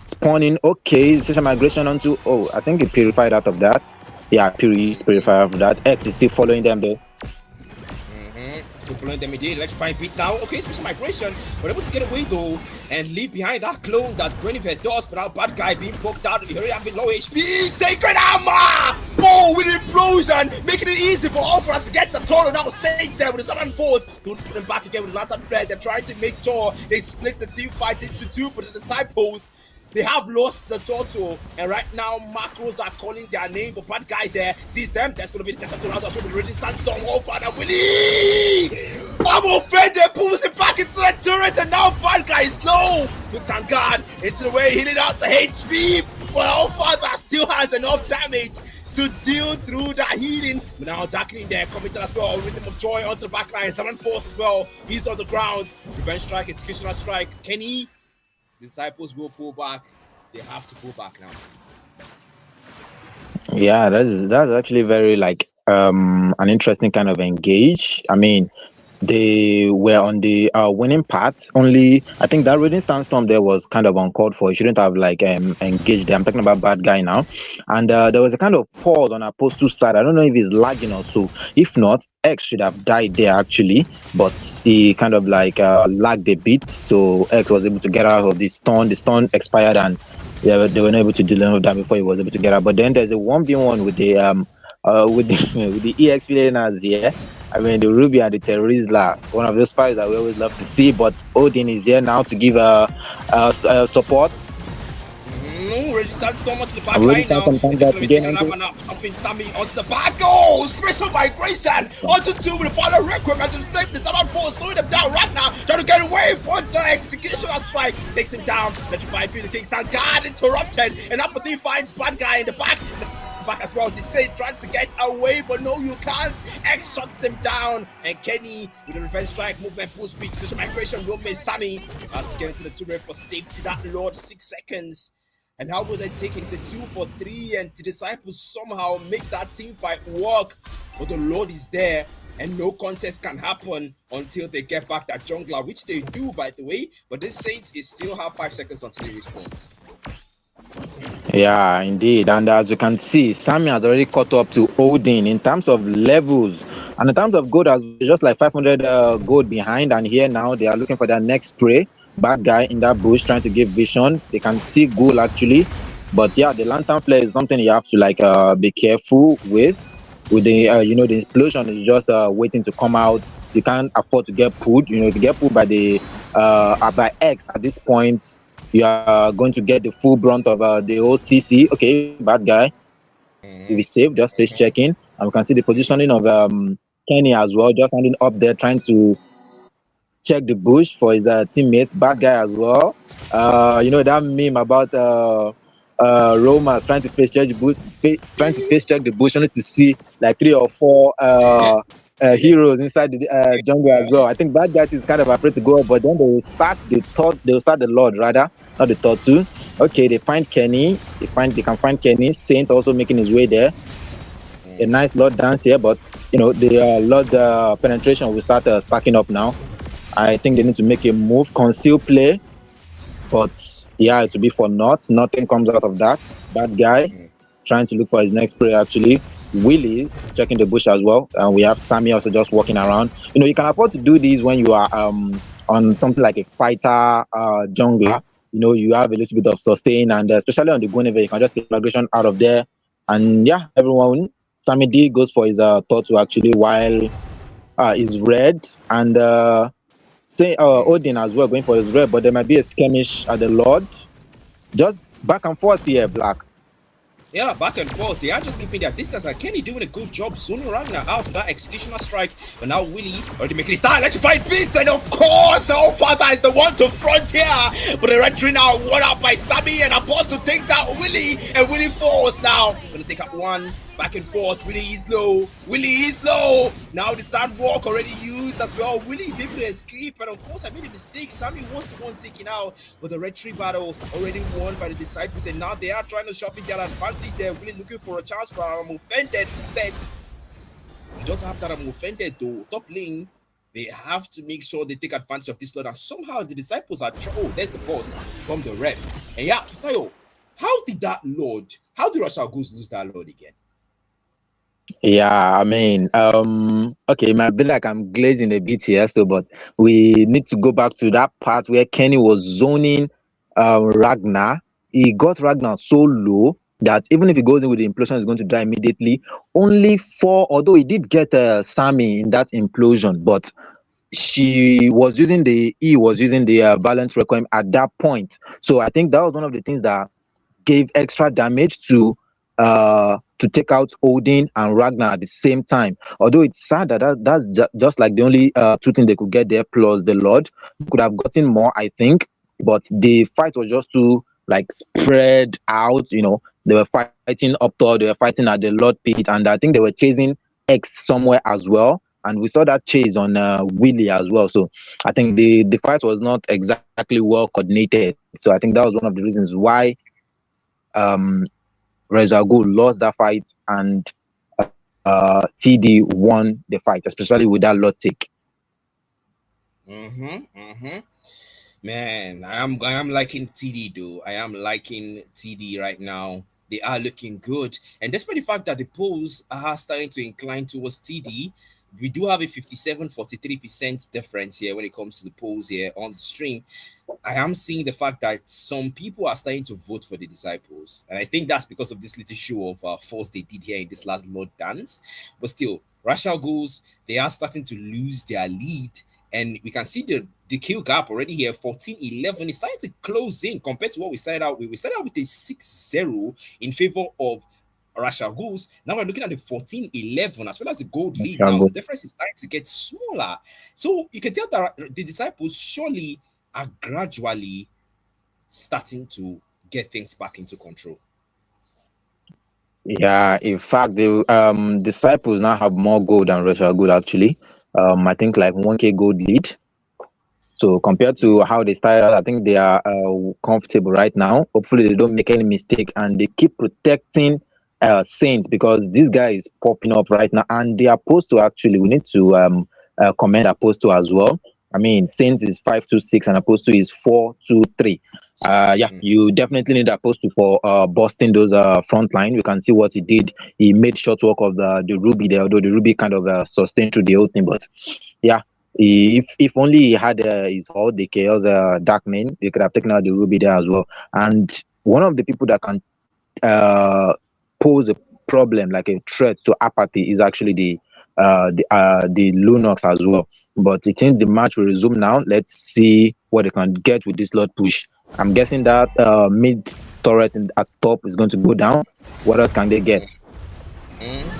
spawning. Okay, social migration onto. Oh, I think he purified out of that. Yeah, purified out of that. X is still following them though. Still following them indeed. Electrifying beats now. Okay, special migration. We're able to get away though and leave behind that clone that Guinevere does. But now bad guy being poked out. He already have been low HP. Sacred hammer! Oh, with implosion, making it easy for all for us to get the total. Now Sage there with the Southern Force. Don't put them back again with Lantern Flare. They're trying to make sure they split the team fight into 2, but the disciples, they have lost the total, and right now macros are calling their name. But bad guy there sees them. That's gonna be the desert round. That's what the Raging Sandstorm. Oh, Father Willie! I'm offended. Pulls it back into the turret, and now bad guy is low. Looks on guard into the way, hitting out the HP. But our Father still has enough damage to deal through that healing. But now darkening there, committed as well. Rhythm of Joy onto the backline. Summon Force as well. He's on the ground. Revenge strike, executioner strike. Kenny. Disciples will pull back. They have to pull back now. Yeah, that's actually very like an interesting kind of engage. I mean, they were on the winning part. Only I think that Raging Sandstorm there was kind of uncalled for. You shouldn't have like engaged them. I'm talking about bad guy now. And there was a kind of pause on Apostle side. I don't know if he's lagging or so. If not, X should have died there actually, but he kind of like lagged a bit, so X was able to get out of the stun. The stun expired, and they were not able to deal with that before he was able to get out. But then there's a 1v1 with the with the EX laners here. I mean, the Ruby and the Terrorizla, one of those fights that we always love to see. But Odin is here now to give support. Raging Sandstorm onto the back line now. Sammy onto the back. Oh, special migration onto 2 with the final requiem and just save the Saman Force, slowing them down right now. Trying to get away, but the executioner strike takes him down. Electrified being the King Sangard interrupted, and Apathy finds bad guy in the back as well. They say trying to get away, but no, you can't. X shuts him down, and Kenny with a revenge strike, movement, full speed, social migration will miss Sammy has to get into the turret for safety. That Lord 6 seconds. And how will they take it? It's a 2 for 3, and the disciples somehow make that team fight work. But the Lord is there, and no contest can happen until they get back that jungler, which they do, by the way. But this Saints is still have 5 seconds until they respond. Yeah, indeed. And as you can see, Sammy has already caught up to Odin in terms of levels. And in terms of gold as well, just like 500 gold behind, and here now they are looking for their next spray. Bad guy in that bush trying to give vision. They can see gold actually, but yeah, the lantern flare is something you have to like be careful with. With the the explosion is just waiting to come out. You can't afford to get pulled. If you get pulled by the by X at this point, you are going to get the full brunt of the OCC. Okay, bad guy. If he's safe, just face checking, and we can see the positioning of Kenny as well, just standing up there trying to check the bush for his teammates. Bad guy as well. That meme about Romas trying to face check the bush, trying to face check the bush, only to see like three or four heroes inside the jungle as well. I think bad guy is kind of afraid to go up, but then they will start the Lord rather, not the thought too. Okay, they find Kenny. They can find Kenny. Saint also making his way there. A nice Lord dance here, but the Lord penetration will start stacking up now. I think they need to make a move, conceal play, but yeah, it will be for naught. Nothing comes out of that. Bad guy trying to look for his next prey actually. Willie checking the bush as well. And we have Sammy also just walking around. You can afford to do these when you are on something like a fighter jungler. You have a little bit of sustain, and especially on the Guinevere, you can just get migration out of there. And yeah, everyone, Sammy D goes for his thought to actually while is red, and say Odin as well going for his red, but there might be a skirmish at the Lord. Just back and forth here, Black. Yeah, back and forth. They are just keeping their distance. And Kenny doing a good job zoning Ragnar out with that executioner strike. But now Willie already making his style. Electrified beats. And of course, our father is the one to front here. But the red tree now won out by Sammy. And Apostle takes out Willie. And Willie falls now. Gonna take out one. Back and forth. Willie is low. Willie is low. Now the sandwalk already used as well. Willie is able to escape. And of course, I made a mistake. Sammy was the one taken out. But the red tree battle already won by the disciples. And now they are trying to sharpen their advantage. They're really looking for a chance for offended set. He doesn't have that offended though. Top lane. They have to make sure they take advantage of this Lord. And somehow the disciples are. Oh, there's the pause from the ref. And yeah, Fisayo, how did Rashal Goose lose that Lord again? Yeah, I mean, okay, it might be like I'm glazing a bit here, but we need to go back to that part where Kenny was zoning Ragnar. He got Ragnar so low that even if he goes in with the implosion, he's going to die immediately. Only four, although he did get Sammy in that implosion, but he was using the Violent Requiem at that point. So I think that was one of the things that gave extra damage to take out Odin and Ragnar at the same time. Although it's sad that's just like the only two things they could get there, plus the Lord. Could have gotten more, I think, but the fight was just too like spread out. They were fighting up top, they were fighting at the Lord pit, and I think they were chasing X somewhere as well. And we saw that chase on Willie as well. So I think the fight was not exactly well coordinated. So I think that was one of the reasons why Rezago lost that fight and TD won the fight, especially with that Lord take. Man, I am liking TD though. I am liking TD right now. They are looking good. And despite the fact that the polls are starting to incline towards TD, we do have a 57-43% difference here when it comes to the polls here on the stream. I am seeing the fact that some people are starting to vote for the disciples. And I think that's because of this little show of force they did here in this last Lord dance. But still, Rashal goes, they are starting to lose their lead. And we can see the kill gap already here, 14-11. It's starting to close in compared to what we started out with. We started out with a 6-0 in favor of Rashal Goose. Now we're looking at the 14-11 as well as the gold lead. Now the difference is starting to get smaller. So you can tell that the disciples surely are gradually starting to get things back into control. Yeah, in fact, the disciples now have more gold than Rashal Gold actually. I think like 1k gold lead. So compared to how they started, I think they are comfortable right now. Hopefully they don't make any mistake and they keep protecting Saints, because this guy is popping up right now, and they are supposed to actually, we need to commend Apostle as well. I mean, Saints is 5-2-6 and Apostle is 4-2-3. You definitely need Apostle for busting those front line. We can see what he did. He made short work of the Ruby there, although the Ruby kind of sustained through the whole thing. But yeah, if only he had his hold, the Chaos Darkman, they could have taken out the Ruby there as well. And one of the people that can pose a problem, like a threat to apathy, is actually the Lunox as well. But it seems the match will resume now. Let's see what they can get with this Lord push. I'm guessing that mid turret at top is going to go down. What else can they get?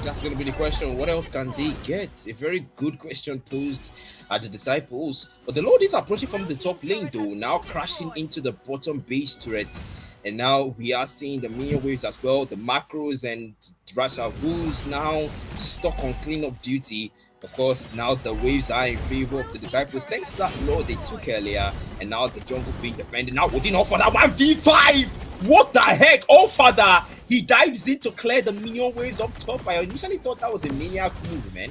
That's going to be the question. What else can they get? A very good question posed at the disciples. But the Lord is approaching from the top lane, though, now crashing into the bottom base turret. And now we are seeing the minion waves as well. The macros and Rasha Bulls now stuck on cleanup duty. Of course, now the waves are in favor of the disciples. Thanks to that Lord they took earlier. And now the jungle being defended. Now Odin Allfather 1v5. What the heck? Allfather, he dives in to clear the minion waves up top. I initially thought that was a maniac move, man.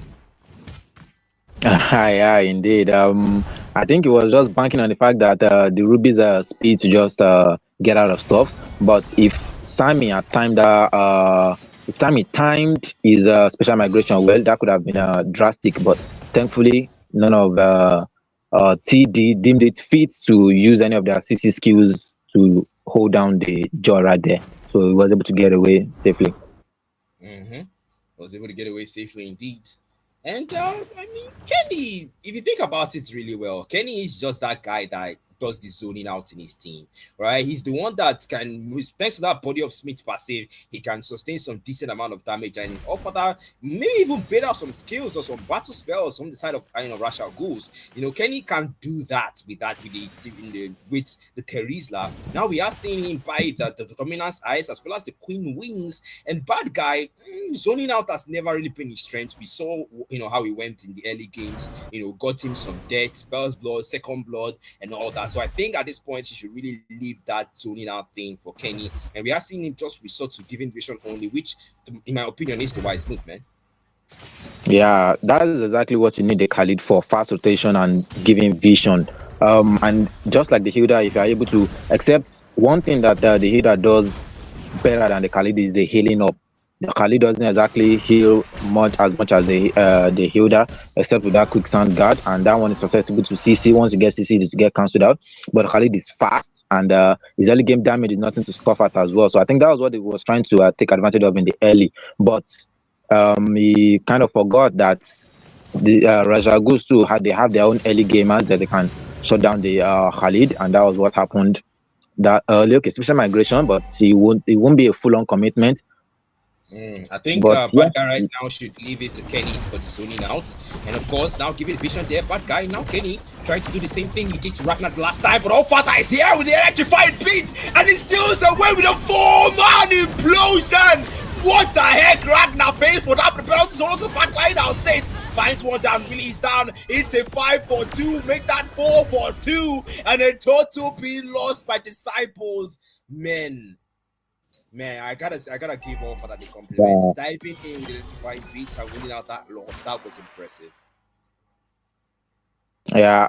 Yeah, indeed. I think it was just banking on the fact that the Ruby's speed to just get out of stuff. But if Sammy had timed if Sammy timed his special migration well, that could have been drastic. But thankfully, none of TD deemed it fit to use any of their CC skills to hold down the jaw right there. So he was able to get away safely. Was able to get away safely indeed. And I mean, Kenny, if you think about it really well, Kenny is just that guy that does the zoning out in his team, right? He's the one that can, thanks to that body of Smith passive, he can sustain some decent amount of damage and offer that, maybe even beat out some skills or some battle spells on the side of Russia goals. Kenny can do that with the Terizla. Now we are seeing him buy the dominance eyes as well as the queen wings, and bad guy zoning out has never really been his strength. We saw how he went in the early games, got him some death, first blood, second blood, and all that. So I think at this point he should really leave that zoning out thing for Kenny, and we are seeing him just resort to giving vision only, which in my opinion is the wise move, man. Yeah, that is exactly what you need the Khalid for: fast rotation and giving vision. And just like the Hilda, if you are able to accept one thing that the Hilda does better than the Khalid is the healing up. The Khalid doesn't exactly heal as much as the Hilda, except with that quick sound guard, and that one is susceptible to CC. Once you get CC, to get cancelled out. But Khalid is fast, and his early game damage is nothing to scoff at as well. So I think that was what he was trying to take advantage of in the early. But he kind of forgot that the Rajagus too they have their own early gamers that they can shut down the Khalid, and that was what happened that early. Okay, special migration, but it won't be a full-on commitment. I think bad guy right now should leave it to Kenny for the zoning out, and of course now giving vision there. Bad guy now Kenny trying to do the same thing he did to Ragnar the last time, but Allfather is here with the electrified beat, and he steals away with a 4-man implosion. What the heck? Ragnar pays for that. The penalty is also back line now. Saints finds one down, release down. It's a 5-for-2, make that 4-for-2, and a total being lost by disciples. Man, I gotta give Allfather the compliments. Yeah. Diving in with the electrifying beats and winning out that long, that was impressive. Yeah,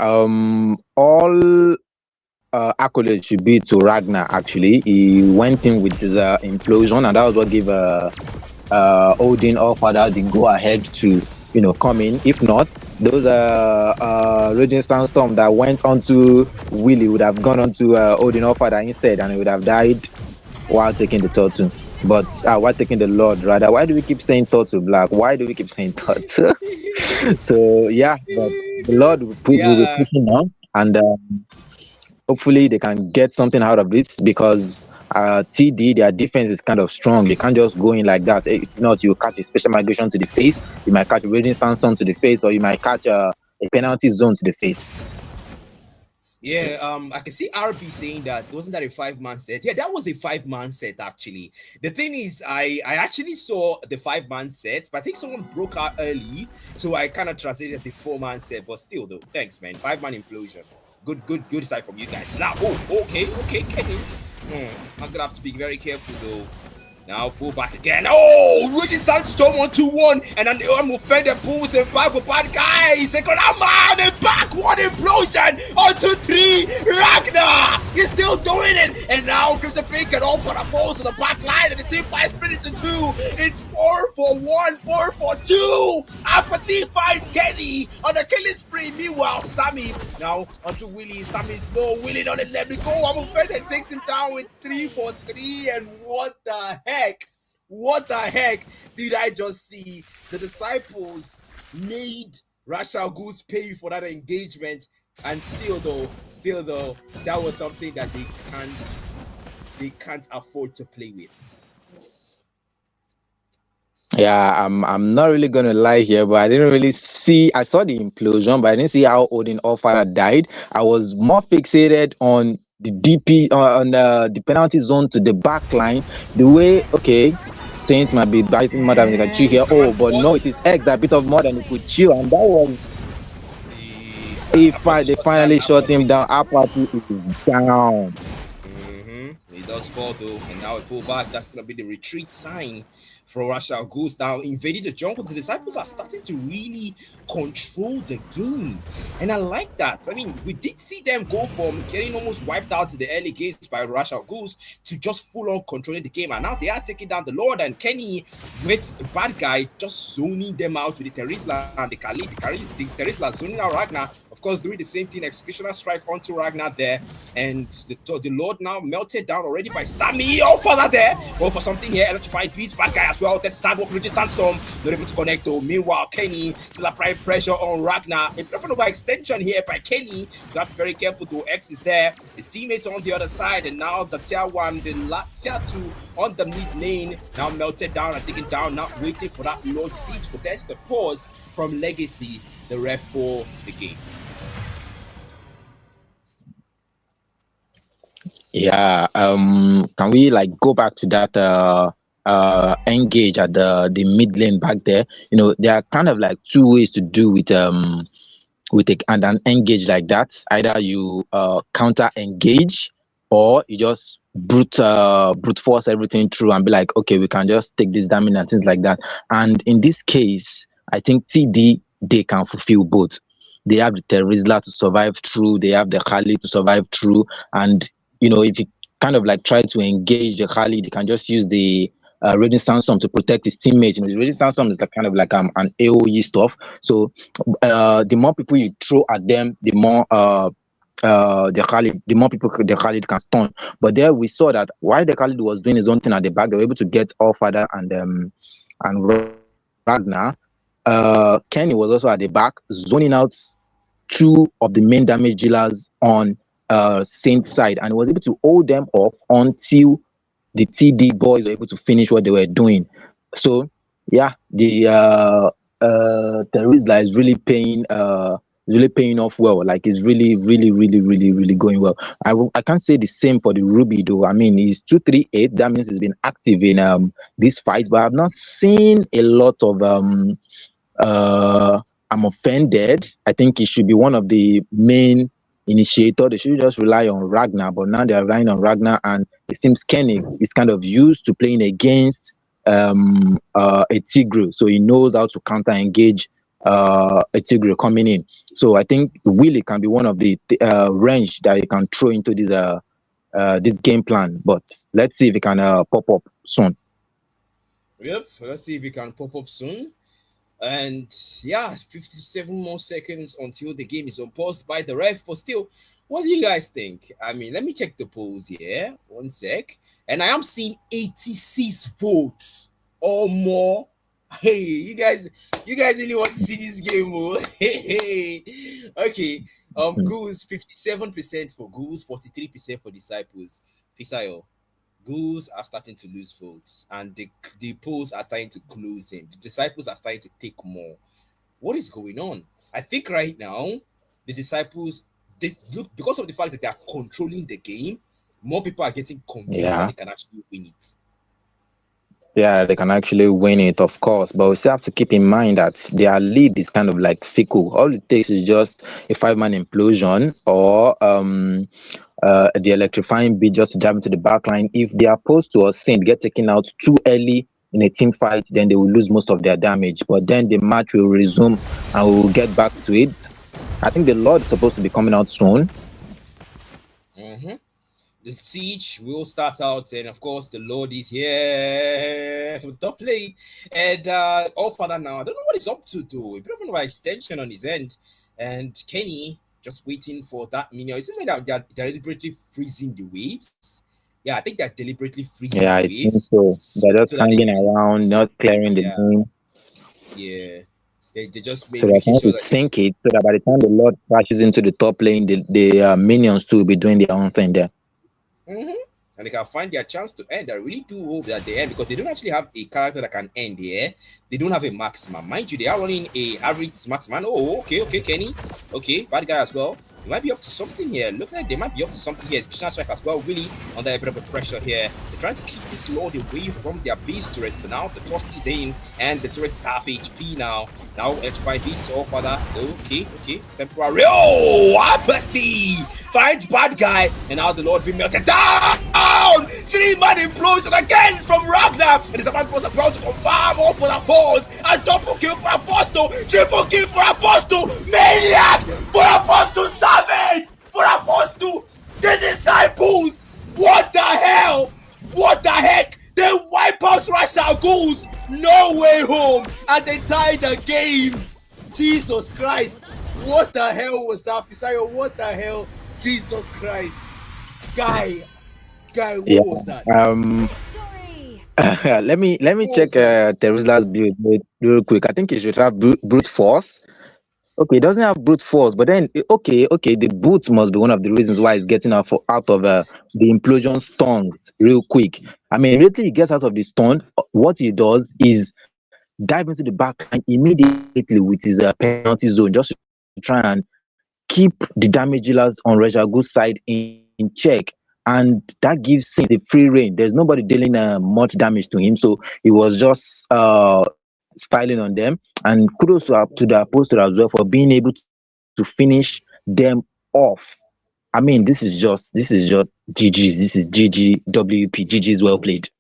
all accolades should be to Ragnar. Actually, he went in with his implosion, and that was what gave Odin Allfather the go ahead to come in. If not, those Raging Sandstorm that went onto Willie would have gone onto Odin Allfather instead, and he would have died while taking the turtle. But while taking the Lord, rather. Why do we keep saying turtle black? Why do we keep saying turtle? So yeah, but the Lord will be pushing now, and hopefully they can get something out of this, because TD, their defense is kind of strong. They can't just go in like that. If not, you catch a special migration to the face, you might catch a Raging Sandstorm to the face, or you might catch a penalty zone to the face. Yeah, I can see RB saying that wasn't that a 5-man set? Yeah, that was a 5-man set actually. The thing is, I actually saw the 5-man set, but I think someone broke out early, so I kind of translated as a 4-man set. But still, though, thanks, man. 5-man implosion. Good side from you guys. Now, okay, Kenny. I was gonna have to be very careful though. Now pull back again. Oh, Raging Sandstorm 1-2-1, and then Mhpl pulls him back for bad guy. Second man and back, one implosion. 1, 2, 3. Ragnar He's still doing it. And now Crimson Pink can all for the falls to the back line. And the team fight split into two. It's 4-for-1, 4-for-2. Apathy finds Kenny on the killing spree. Meanwhile, Sammy now onto Willie. Sammy slow. Willie don't let me go. Mhpl takes him down with 3-for-3. And what the heck? What the heck did I just see? The disciples made Rachel Goose pay for that engagement, and still though, that was something that they can't afford to play with. Yeah, I'm not really gonna lie here, but I didn't really see. I saw the implosion, but I didn't see how Odin Allfather died. I was more fixated on the DP on the penalty zone to the back line. The way, okay, Saint might be biting more than he can chew here. Oh, but no, it is X that bit of more than he could chew, and that was they finally shot him down. Apathy is down. He does fall though, and now a pull back. That's gonna be the retreat sign for Rachel Goose. Now invading the jungle. The disciples are starting to really control the game, and I like that. I mean, we did see them go from getting almost wiped out in the early games by Rachel Goose to just full on controlling the game, and now they are taking down the Lord and Kenny with the bad guy just zoning them out with the Terisla and the Khalid. The Terisla zoning out Ragnar, of course, doing the same thing. Executioner strike onto Ragnar there, and the Lord now melted down already by Sammy. Oh, father there. Go for something here. Electrifying beats bad guy as well. There's Sandwalk, Richard Sandstorm. Not able to connect though. Meanwhile, Kenny still applying pressure on Ragnar. A bit of an overextension here by Kenny. You have to be very careful though. X is there. His teammates on the other side, and now the tier 1, the tier 2 on the mid lane now melted down and taken down. Not waiting for that Lord Siege, but there's the pause from Legacy, the ref for the game. Yeah, can we like go back to that engage at the mid lane back there? You know, there are kind of like two ways to do with an engage like that. Either you counter engage, or you just brute force everything through and be like, okay, we can just take this damage and things like that. And in this case, I think TD, they can fulfill both. They have the Terisla to survive through, they have the Kali to survive through, and you know, if you kind of like try to engage the Kali, they can just use the Raging Sandstorm to protect his teammates. You know, the Raging Sandstorm is like kind of like an AoE stuff. So the more people you throw at them, the more the Khalid can stun. But there we saw that while the Khalid was doing his own thing at the back, they were able to get Allfather and Ragnar. Kenny was also at the back, zoning out two of the main damage dealers on Saint side, and was able to hold them off until the TD boys were able to finish what they were doing. So yeah, the Terisla is really paying off well. Like it's really going well. I can't say the same for the Ruby though. I mean, he's 238. That means he's been active in this fight, but I've not seen a lot of I'm offended. I think he should be one of the main initiator. They should just rely on Ragnar, but now they're relying on Ragnar, and it seems Kenny is kind of used to playing against a Tigreal, so he knows how to counter engage a Tigreal coming in. So I think Willie can be one of the range that he can throw into this game plan. But let's see if he can pop up soon. Yep, let's see if he can pop up soon. And yeah, 57 more seconds until the game is unpaused by the ref. But still, what do you guys think? I mean, let me check the polls here. 1 sec. And I am seeing 86 votes or more. Hey, you guys really want to see this game, oh? Hey. Okay. Ghouls 57% for Ghouls, 43% for Disciples. Fisayo, Ghouls are starting to lose votes, and the polls are starting to close in. The Disciples are starting to take more. What is going on? I think right now, the Disciples, they look, because of the fact that they are controlling the game, more people are getting convinced that they can actually win it. Yeah, they can actually win it, of course. But we still have to keep in mind that their lead is kind of like fickle. All it takes is just a 5-man implosion or the electrifying beat just to jump into the back line. If they are opposed to us Saint get taken out too early in a team fight, then they will lose most of their damage. But then the match will resume and we will get back to it. I think the Lord is supposed to be coming out soon. Mm-hmm. the siege will start out, and of course, the Lord is here from the top lane. And All Father now, I don't know what he's up to, though. A bit of an extension on his end. And Kenny just waiting for that minion. It seems like they're deliberately freezing the waves. Yeah, I think they're deliberately freezing Yeah, the I think waves so. so, They're just so that they hanging can. around, not clearing the Yeah, lane. yeah. They just So they're making trying sure to that sink it so that by the time the Lord crashes into the top lane, the minions too will be doing their own thing there. Mhm. And they can find their chance to end. I really do hope that they end because they don't actually have a character that can end here. They don't have a maximum. Mind you, they are running a average maximum. Oh, okay, Kenny. Okay, bad guy as well. They might be up to something here. Looks like they might be up to something here. Krishna Strike as well, really under a bit of a pressure here. They're trying to keep this Lord away from their base turret. But now the trust is in, and the turret is half HP now. Now let's find beats all father. Okay. Temporary. Oh, apathy finds bad guy, and now the Lord be melted down. 3-man implosion again from Ragnar, and it's about force as well to confirm all for the force. And double kill for Apostle, triple kill for Apostle, maniac for Apostle, savage for Apostle. The disciples. What the hell? What the heck? They wipe out Russia goals. No way home, and they tie the game. Jesus Christ. What the hell was that, Pisayo? What the hell? Jesus Christ. Guy, Yeah. what was that? Let me What check was that? Terusla's build real quick. I think he should have brute force. Okay, it doesn't have brute force, but then okay, the brute must be one of the reasons why he's getting out of the implosion stuns real quick. I mean, immediately he gets out of the stun, what he does is dive into the back line immediately with his penalty zone just to try and keep the damage dealers on Rejagu's side in check, and that gives him the free reign. There's nobody dealing much damage to him, so he was just styling on them. And kudos to the apostle as well for being able to finish them off. I mean, this is just GG's. This is GGWP. GG's well played.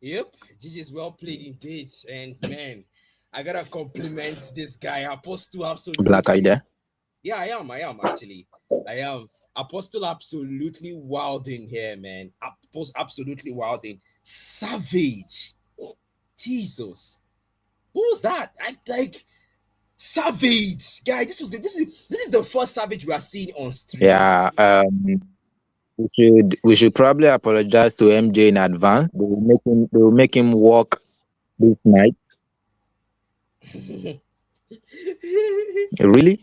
Yep, GG's well played indeed. And man, I gotta compliment this guy, Apostle. Black, are you Absolutely. there? Yeah, I am actually. I am. Apostle absolutely wilding here, man. Apostle absolutely wilding. Savage. Jesus. What was that? I like savage. Guy, this is the first savage we are seeing on stream. Yeah. We should probably apologize to MJ in advance. They will make him walk this night. Really?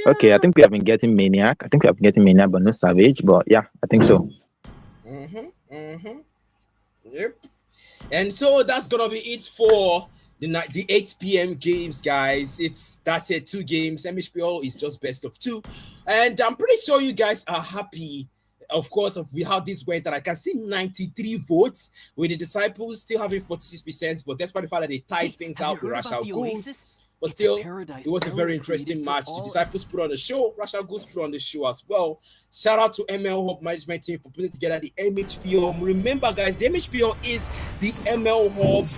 Okay, I Yeah. think we have been getting maniac. I think we have been getting maniac, but no savage. But yeah, I think so. Yep. And so that's gonna be it for the 8 p.m. games, guys. That's it, 2 games. Mhpl is just best of 2. And I'm pretty sure you guys are happy, of course, of how this went. And I can see 93 votes with the disciples still having 46%, but despite the fact that they tied things Have you out with heard about Rashal the Ghouls. Oasis? But It's a still, paradise it was a very area interesting created for match. The all- disciples put on the show. Rashal Ghouls put on the show as well. Shout out to ML Hub management team for putting together the MHPL. Remember, guys, the MHPL is the ML Hub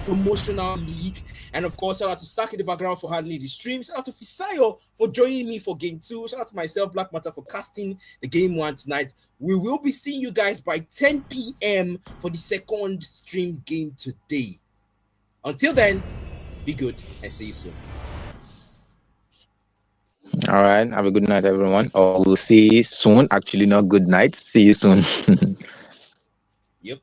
promotional league. And of course, shout out to Stack in the background for handling the stream. Shout out to Fisayo for joining me for game 2. Shout out to myself, Black Matter, for casting the game 1 tonight. We will be seeing you guys by 10 p.m. for the second stream game today. Until then, be good and see you soon. All right. Have a good night, everyone. Or we'll see you soon. Actually, not good night. See you soon. Yep.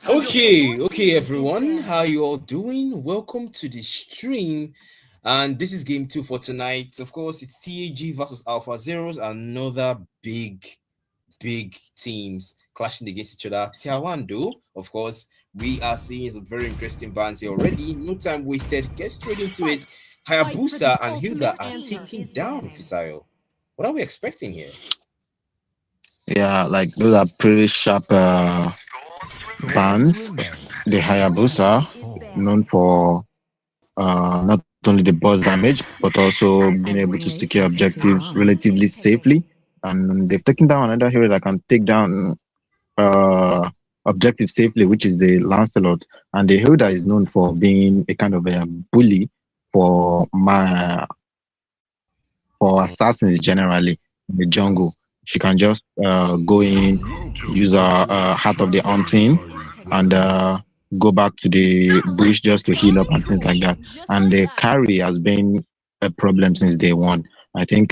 Okay, everyone. How you all doing? Welcome to the stream. And this is game two for tonight. Of course, it's TAG versus Alphazeros, another big teams clashing against each other. Tiawando, of course, we are seeing some very interesting bands here already. No time wasted. Get straight into it. Hayabusa and Hilda are taking down Fisayo. What are we expecting here? Yeah, like those are pretty sharp bands. The Hayabusa, known for not only the boss damage, but also being able to secure objectives relatively safely. And they've taken down another hero that can take down objective safely, which is the Lancelot. And the Hilda is known for being a kind of a bully for assassins generally in the jungle. She can just go in, use a Heart of the Hunting, and go back to the bush just to heal up and things like that. And the carry has been a problem since day one. I think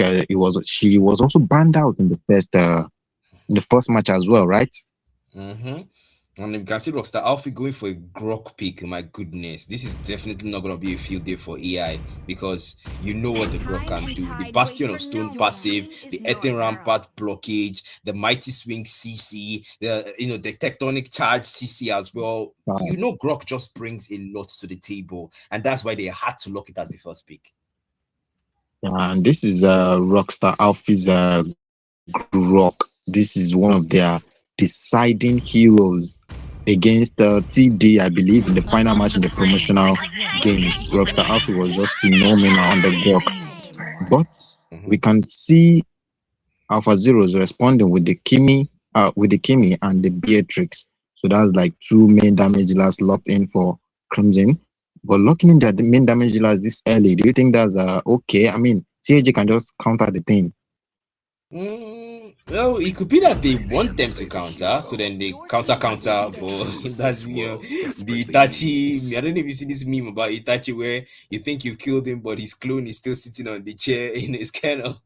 she was also banned out in the first match as well, right? Mm-hmm. And you can see Rockstar Alfie going for a Grok pick. My goodness, this is definitely not going to be a field day for AI because you know what the Grok can do. The Bastion of Stone passive, the Earthen Rampart blockage, the Mighty Swing CC, the Tectonic Charge CC as well. You know Grok just brings a lot to the table, and that's why they had to lock it as the first pick. And this is Rockstar Alfie's Grok. This is one of their deciding heroes against TD, I believe, in the final match in the promotional games. Rockstar Alfie was just phenomenal on the Grok. But we can see Alphazeros responding with the Kimi and the Beatrix. So that's like two main damage dealers locked in for Crimson. But locking in the main damage dealers this early, do you think that's okay? I mean, TAG can just counter the thing. Well, it could be that they want them to counter, so then they counter, but that's the Itachi. I don't know if you see this meme about Itachi where you think you've killed him, but his clone is still sitting on the chair. It's kind of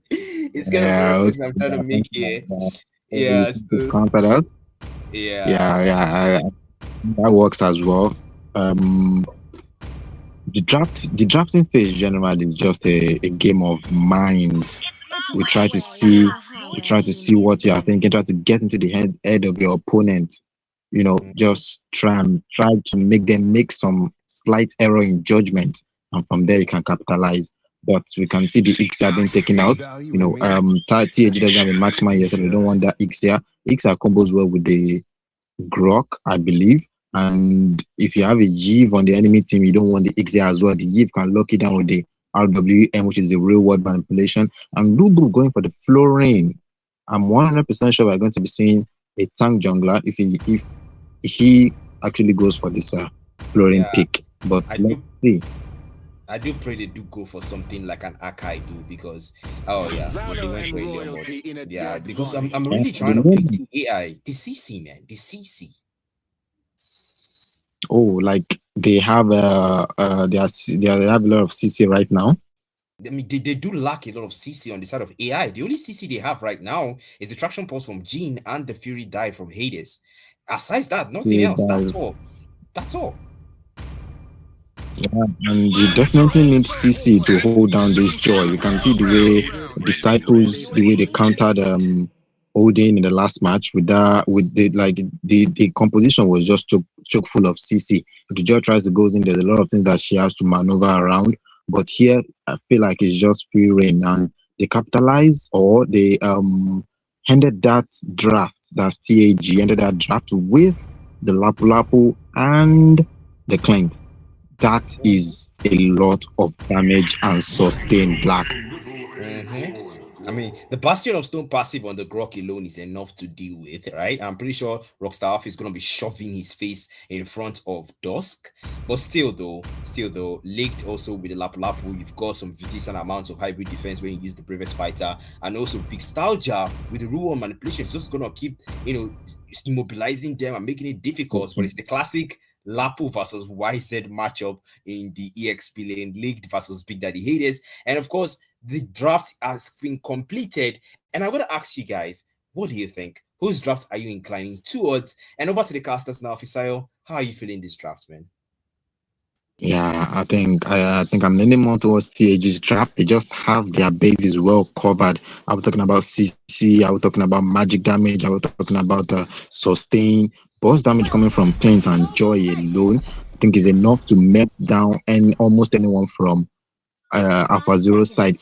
Yeah, what I'm trying to make here. Yeah, so counter that. yeah. That works as well. The drafting phase generally is just a game of minds. We try to see what you are thinking, try to get into the head of your opponent. Just try to make them make some slight error in judgment, and from there you can capitalize. But we can see the Ixia being taken out. TAG doesn't have a maximum yet, so they don't want that Ixia. Ixia combos well with the Grok, I believe. And if you have a Yiv on the enemy team, you don't want the Ixia as well. The Yiv can lock it down with the RWM, which is the real world manipulation. And Lubu going for the Florine. I'm 100% sure we're going to be seeing a tank jungler if he actually goes for this Florine pick. But let's see. I do pray they do go for something like an Akai do because they went for a mode. Yeah, because I'm really trying to pick the AI, the CC man, the CC. Oh, like they have they have a lot of CC right now. I mean, they do lack a lot of CC on the side of AI. The only CC they have right now is the Traction Pulse from Jean and the Fury Dive from Hades. Aside that, nothing else. That's all. Yeah, and you definitely need CC to hold down this joy. You can see the way Disciples, the way they countered Odin in the last match with the composition was just choke full of CC. If the joy tries to go in, there's a lot of things that she has to maneuver around. But here, I feel like it's just free reign, and they capitalize or they ended that draft. That's TAG ended that draft with the Lapu Lapu and the Clank. That is a lot of damage and sustained black. I mean, the Bastion of Stone passive on the Grok alone is enough to deal with, right? I'm pretty sure Rockstar is going to be shoving his face in front of Dusk. But still though, linked also with the Lapu Lapu, you've got some decent amount of hybrid defense when you use the previous fighter, and also Nostalgia with the rule manipulation. It's just going to keep, immobilizing them and making it difficult. But it's the classic Lapu versus YZ matchup in the EXP lane, Linked versus Big Daddy Hades. And of course, the draft has been completed, and I'm going to ask you guys, what do you think? Whose drafts are you inclining towards? And over to the casters now, Fisayo. How are you feeling these drafts, man? Yeah, I think I'm leaning more towards TAG's draft. They just have their bases well covered. I was talking about CC, I was talking about magic damage, I was talking about sustain. Burst damage coming from Paint and Joy alone, I think is enough to melt down and almost anyone from Alphazeros side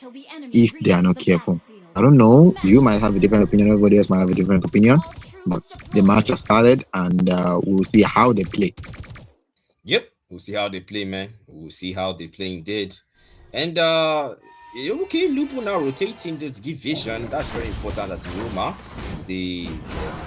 if they are not careful. I don't know. You might have a different opinion. Everybody else might have a different opinion. But the match has started, and we'll see how they play. Yep, we'll see how they play, man. We'll see how they play indeed. And okay, Lupo now rotating this give vision. That's very important as a rumor. The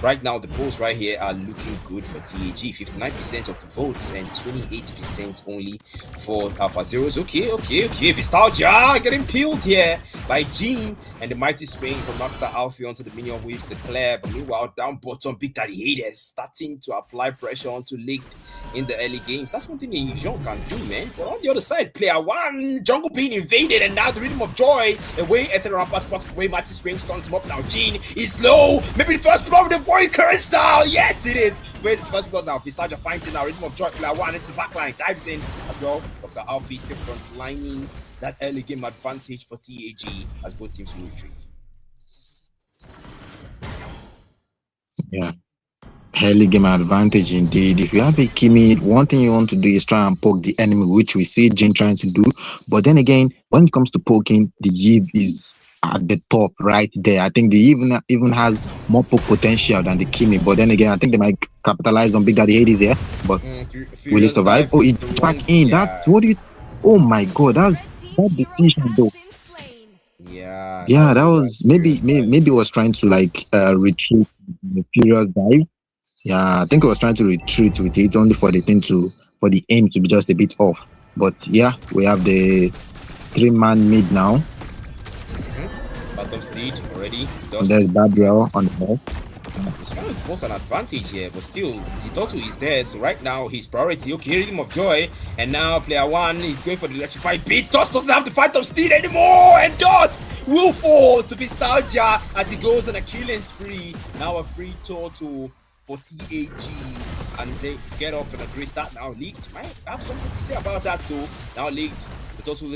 right now the polls right here are looking good for TAG. 59% of the votes and 28% only for Alphazeros. Okay. Nostalgia getting peeled here by Gene and the mighty swing from Rockstar Alfie onto the minion waves to Claire. But meanwhile, down bottom, Big Daddy Haters starting to apply pressure onto Linked in the early games. That's one thing that Jean can do, man. But on the other side, player one, jungle being invaded, and now the rhythm of joy. The way Ether Rampart blocks the way Mighty Swing stuns him up now. Gene is low. Maybe the first blood with the Void Crystal. Yes, it is. Wait, first blood now. Visage finds it now. Rhythm of joy. Player one into the back line. Dives in as well. Looks like Alfie still front lining that early game advantage for TAG as both teams will retreat. Yeah. Early game advantage indeed. If you have a Kimi, one thing you want to do is try and poke the enemy, which we see Jin trying to do. But then again, when it comes to poking, the Yves is at the top right there. I think the even has more poke potential than the Kimi. But then again, I think they might capitalize on Big Daddy Hades here. But will he survive? Oh, he's back in. Yeah. That's what do you? Oh my God, that's that decision though. Yeah, That was maybe it was trying to like retreat the Furious dive. Yeah, I think I was trying to retreat with it only for the aim to be just a bit off. But yeah, we have the 3-man mid now. Bottom Steed already. There's Gabriel on the left. He's trying to force an advantage here, but still, the Totu is there. So right now, his priority, okay, Rhythm of Joy. And now player one is going for the electrified beat. Dust doesn't have to fight Top Steed anymore. And Dust will fall to Nostalgia as he goes on a killing spree. Now a free total for TAG. And they get off in a great start now. Leaked might have something to say about that though. Now Leaked. The total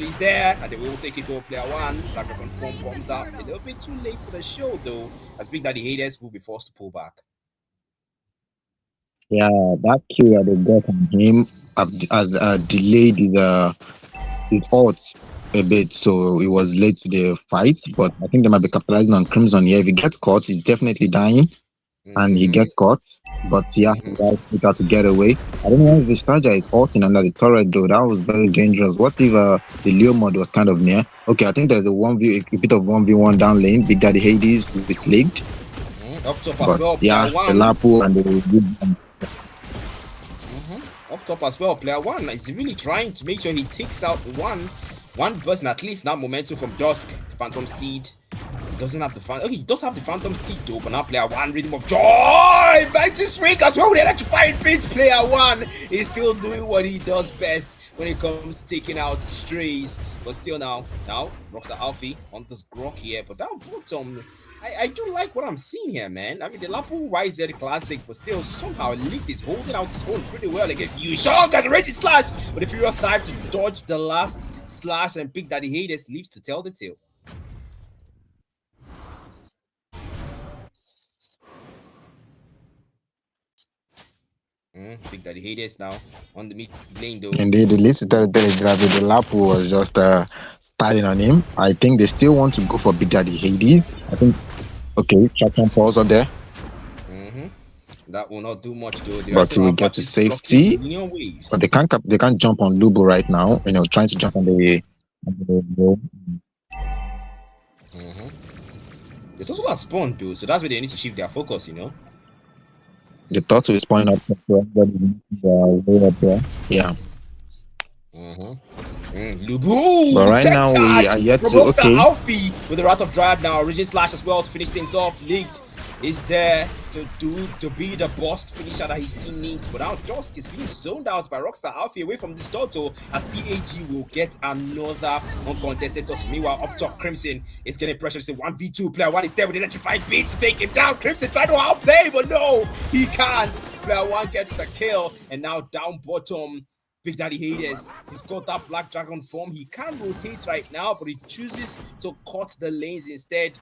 is there, and they will take it to player one. Black Dragon form comes up a little bit too late to the show, though, as Big Daddy Haters will be forced to pull back. Yeah, that kill that they got on him has delayed his ult a bit, so it was late to the fight. But I think they might be capitalizing on Crimson here. If he gets caught, he's definitely dying. And he gets caught, but yeah, he got to get away. I don't know if Vistaja is ulting under the turret though. That was very dangerous. What if the Leo mod was kind of near? Okay, I think there's a bit of 1v1 down lane. Big Daddy Hades with Linked. Up top as well. Yeah, the Lapu and the up top as well. Player one is really trying to make sure he takes out one person at least. Now momentum from Dusk, the Phantom Steed. He doesn't have the Phantom. Okay, he does have the Phantom Steed though, but now player one, Rhythm of Joy! Mighty Swing as well with the electrified beat. Player one is still doing what he does best when it comes to taking out strays. But still now Rockstar Alfie on this Grok here, but down bottom. I do like what I'm seeing here, man. I mean, the Lapu YZ Classic, but still somehow Elite is holding out his own pretty well against you. Sean got the Reggie slash, but the Furious dive to dodge the last slash, and Big Daddy Hades leaves to tell the tale. Big Daddy Hades now on the mid lane though. Indeed, the least territory the Lapu was just styling on him. I think they still want to go for Big Daddy Hades. I think okay, Chatham pause on there. That will not do much though. But we get to safety. But they can't jump on Lubo right now. You know, trying to jump on the There's also a spawn though, so that's where they need to shift their focus, you know. The thought is pointing up way up there. Yeah. Lubu! But right now we are yet to Alfie with the Wrath of Dryad now. Origin slash as well to finish things off. Linked is there to be the boss finisher that his team needs. But now Dusk is being zoned out by Rockstar Alfie away from this total as TAG will get another uncontested touch. Meanwhile, up top, Crimson is getting pressure. It's a 1v2. Player 1 is there with electrified beat to take him down. Crimson trying to outplay, but no, he can't. Player 1 gets the kill, and now down bottom, Big Daddy Hades, he's got that Black Dragon form. He can rotate right now, but he chooses to cut the lanes instead.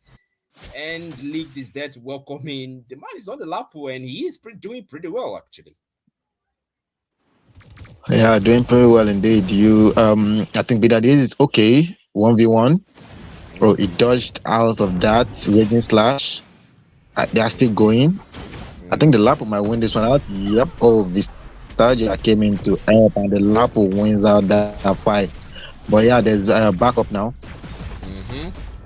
And League is there to welcome him. The man is on the Lapo, and he is doing pretty well, actually. Yeah, doing pretty well indeed. I think Big Daddy is okay. 1v1. Oh, he dodged out of that Raging Slash. They are still going. I think the Lapo might win this one out. Yep. Oh, Vistagia came in to help, and the Lapo wins out that fight. But yeah, there's backup now.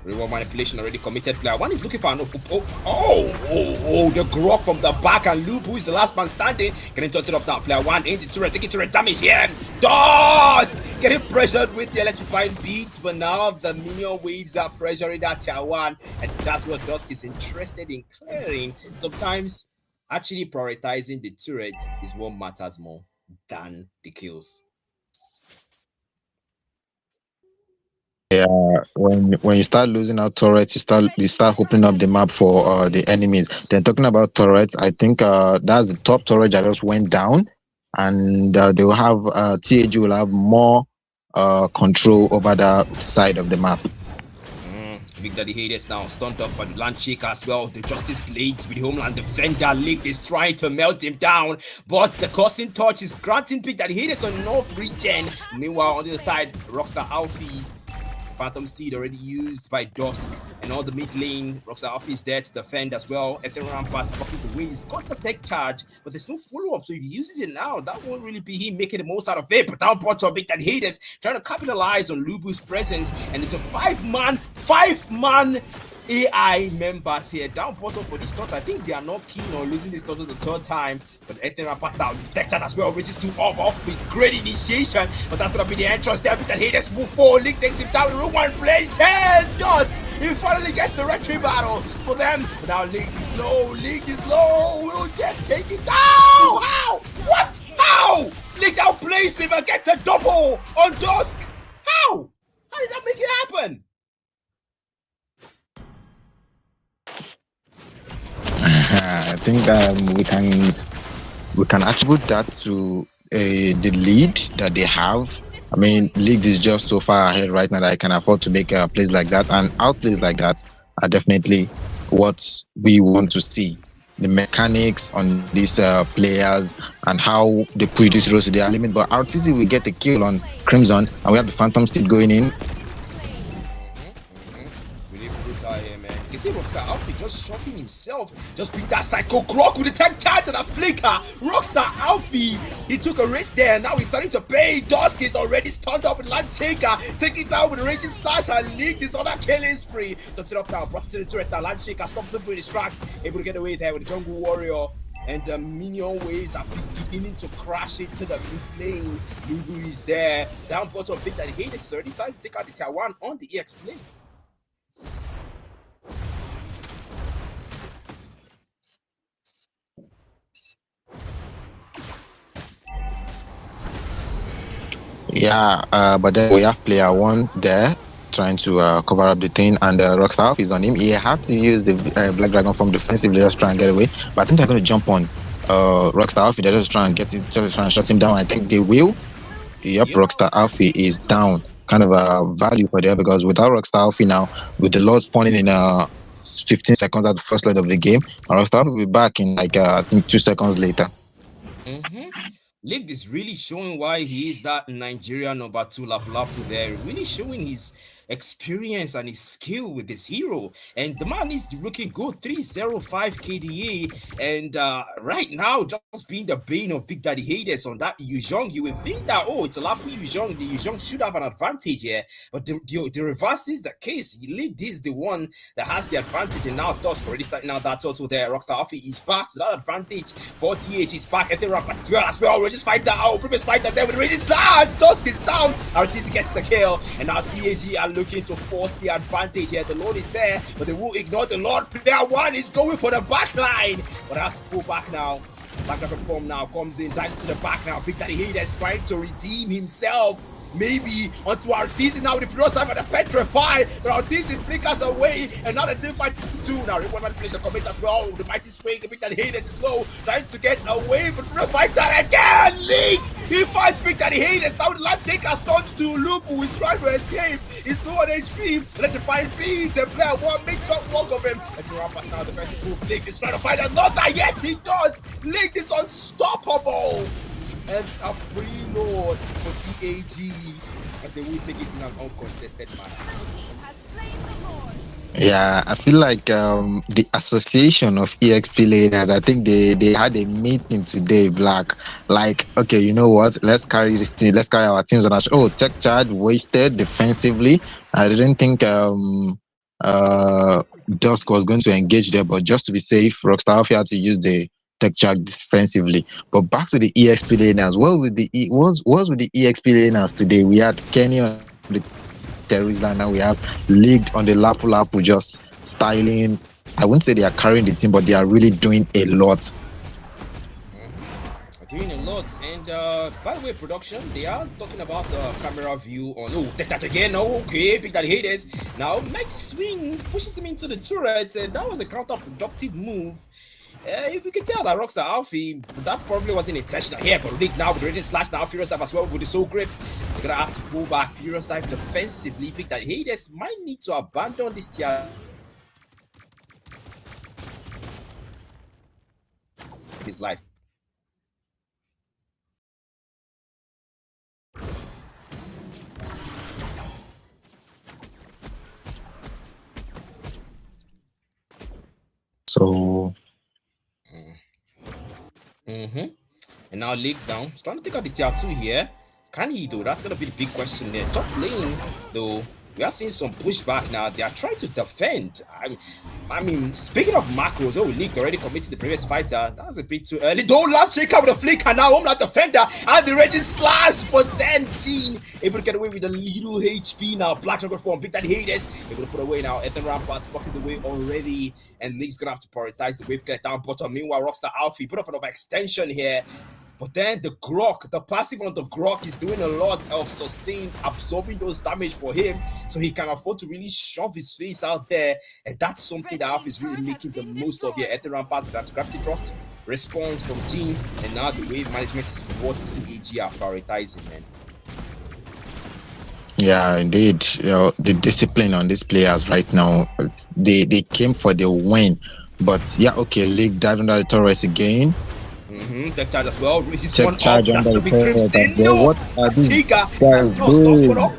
Reward manipulation already committed. Player 1 is looking for an the grok from the back, and Loop, who is the last man standing, getting touched up now. Player 1 in the turret, taking turret damage here. Dusk getting pressured with the electrifying beats, but now the minion waves are pressuring that tier 1, and that's what Dusk is interested in clearing. Sometimes actually prioritizing the turret is what matters more than the kills. Yeah, when you start losing out turrets, you start opening up the map for the enemies. Then talking about turrets, I think that's the top turret that just went down, and they will have TAG will have more control over the side of the map. Big Daddy Hades now stunned up by the Land Shaker as well. The Justice Blades with the Homeland Defender League is trying to melt him down, but the Cousin Touch is granting Big Daddy Hades on North Region. Meanwhile, on the other side, Rockstar Alfie, Phantom Steed already used by Dusk, and all the mid lane, Rockstar Alfie is there to defend as well. Ethan Rampart blocking the way. He's got the tech charge, but there's no follow-up, so if he uses it now, that won't really be him making the most out of it. But down bottom, Big Daddy Hades trying to capitalize on Lubu's presence, and it's a five-man AI members here. Down bottom for this turtle. I think they are not keen on losing this turtle the third time, but Ethan Rampart now detected as well, reaches to off with great initiation, but that's gonna be the entrance there. Big Daddy Hades move forward, League takes him down in room 1 place, and Dusk, he finally gets the retry battle for them, but now League is low, will get taken down. How? What? How? League outplays him and gets a double on Dusk. How did that make it happen? I think we can attribute that to the lead that they have. I mean, League is just so far ahead right now that I can afford to make plays like that, and outplays like that are definitely what we want to see. The mechanics on these players and how they push these heroes to their limit. But RTC will get the kill on Crimson, and we have the Phantom still going in. You see Rockstar Alfie just shoving himself, just beat that Psycho Grok with the tech charge and a flicker. Rockstar Alfie, he took a risk there, now he's starting to pay. Dusk is already stunned up with Land Shaker, taking down with a Raging Slash and League this other killing spree. Touch it up now, brought it to the turret now. Land Shaker stops the with his tracks, able to get away there with the Jungle Warrior. And the minion waves are beginning to crash into the mid lane. Lubu is there. Down bottom, Big Daddy Hades already starting to take out the tier 1 on the EX lane. Yeah, but then we have player 1 there trying to cover up the thing, and Rockstar is on him. He had to use the Black Dragon from defensively just try and get away, but I think they're going to jump on Rockstar. They're just trying to just trying to shut him down. I think they will. Yep. Rockstar Alfie is down. Kind of a value for there, because without Rockstar Alfie now, with the Lord spawning in 15 seconds at the first leg of the game, Rockstar Alfie will be back in like I think 2 seconds later. League is really showing why he is that Nigerian number 2 Lapu there, really showing his experience and his skill with this hero, and the man is looking good. 305 KDA, and right now just being the bane of Big Daddy Hades on that Yuzhong. You would think that, oh, it's a Lapu Yuzhong, the Yuzhong should have an advantage here, but the reverse is the case. League is the one that has the advantage, and now Dusk already starting out that total there. Rockstar Alfie is back, so that advantage for TH is back. Ethan Rampart as well. Regis fighter, previous fighter there with Regis Slash. Dusk is down. RTC gets the kill, and now TAG are looking to force the advantage here. The Lord is there, but they will ignore the Lord. Player 1 is going for the back line, but has to pull back now. Black Dragon form now comes in, dives to the back now. Big Daddy Hades trying to redeem himself. Maybe onto Artizi now with the first time at the Petrify, but Artizi flickers away, and now the team fight to 2 now. One manipulation commits as well. The mighty swing, Big Daddy Hades is low, trying to get away, but the fighter again, League! He fights Big Daddy Hades. Now the life shaker stunned to Lupu, he's trying to escape. He's low on HP. Electrifying beats, and player 1 make short work of him. Let's ramp up now. The first move, League is trying to find another. Yes, he does. League is unstoppable. And a free load for TAG as they will take it in an uncontested manner. Yeah, I feel like the association of EXP leaders, I think they had a meeting today, Black. Like, okay, you know what? Let's carry this team. Let's carry our teams on our show. Oh, tech charge wasted defensively. I didn't think Dusk was going to engage there, but just to be safe, Rockstar Alpha had to use the tech charge defensively. But back to the EXP laners. What with the with the EXP laners today? We had Kenny on the terrorist line. Now we have Leagued on the Lapu just styling. I wouldn't say they are carrying the team, but they are really doing a lot. Doing a lot. And by the way, production, they are talking about the camera view on tech touch again. Okay, Big Daddy Hades. Now Mighty Swing pushes him into the turret, and that was a counterproductive move. We can tell that Rockstar Alfie, that probably wasn't intentional here, but League now with the Raging Slash now, Furious Dive as well with the Soul Grip. They're gonna have to pull back. Furious Dive defensively. Big Daddy Hades might need to abandon this tier. His life. So and now League down. He's trying to take out the tier 2 here. Can he though? That's gonna be the big question there. Top lane though, we are seeing some pushback now. They are trying to defend. I mean, speaking of macros, League already committed the previous fighter. That was a bit too early. Don't land shaker with a flick, and now Homeland defender and the Raging Slash, but then Gene able to get away with a little HP now. Black Dragon form, Big Daddy Hades able to put away now. Ethan Rampart blocking the way already, and League's gonna have to prioritize the wave get down bottom. Meanwhile, Rockstar Alfie put up an overextension here. But then the Grok, the passive on the Grok is doing a lot of sustained, absorbing those damage for him, so he can afford to really shove his face out there, and that's something that Alpha is really making the most of here. Ethan Rampart with that Gravity Trust response from Gene, and now the wave management is what TAG are prioritizing, man. yeah, indeed. You know, the discipline on these players right now, they came for the win. But yeah, okay, League diving under the turret again. Tech charge as well. Raises Tech one charge up. That's under gonna be the turret Crimson. as well. No, What are these Tika. guys That's no stuff doing? put up.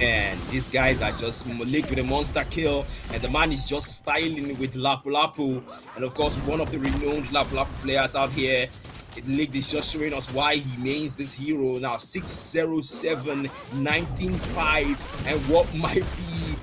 And these guys are just League with a monster kill, and the man is just styling with Lapu. And of course, one of the renowned Lapu players out here. League is just showing us why he mains this hero now. 607-19-5, and what might be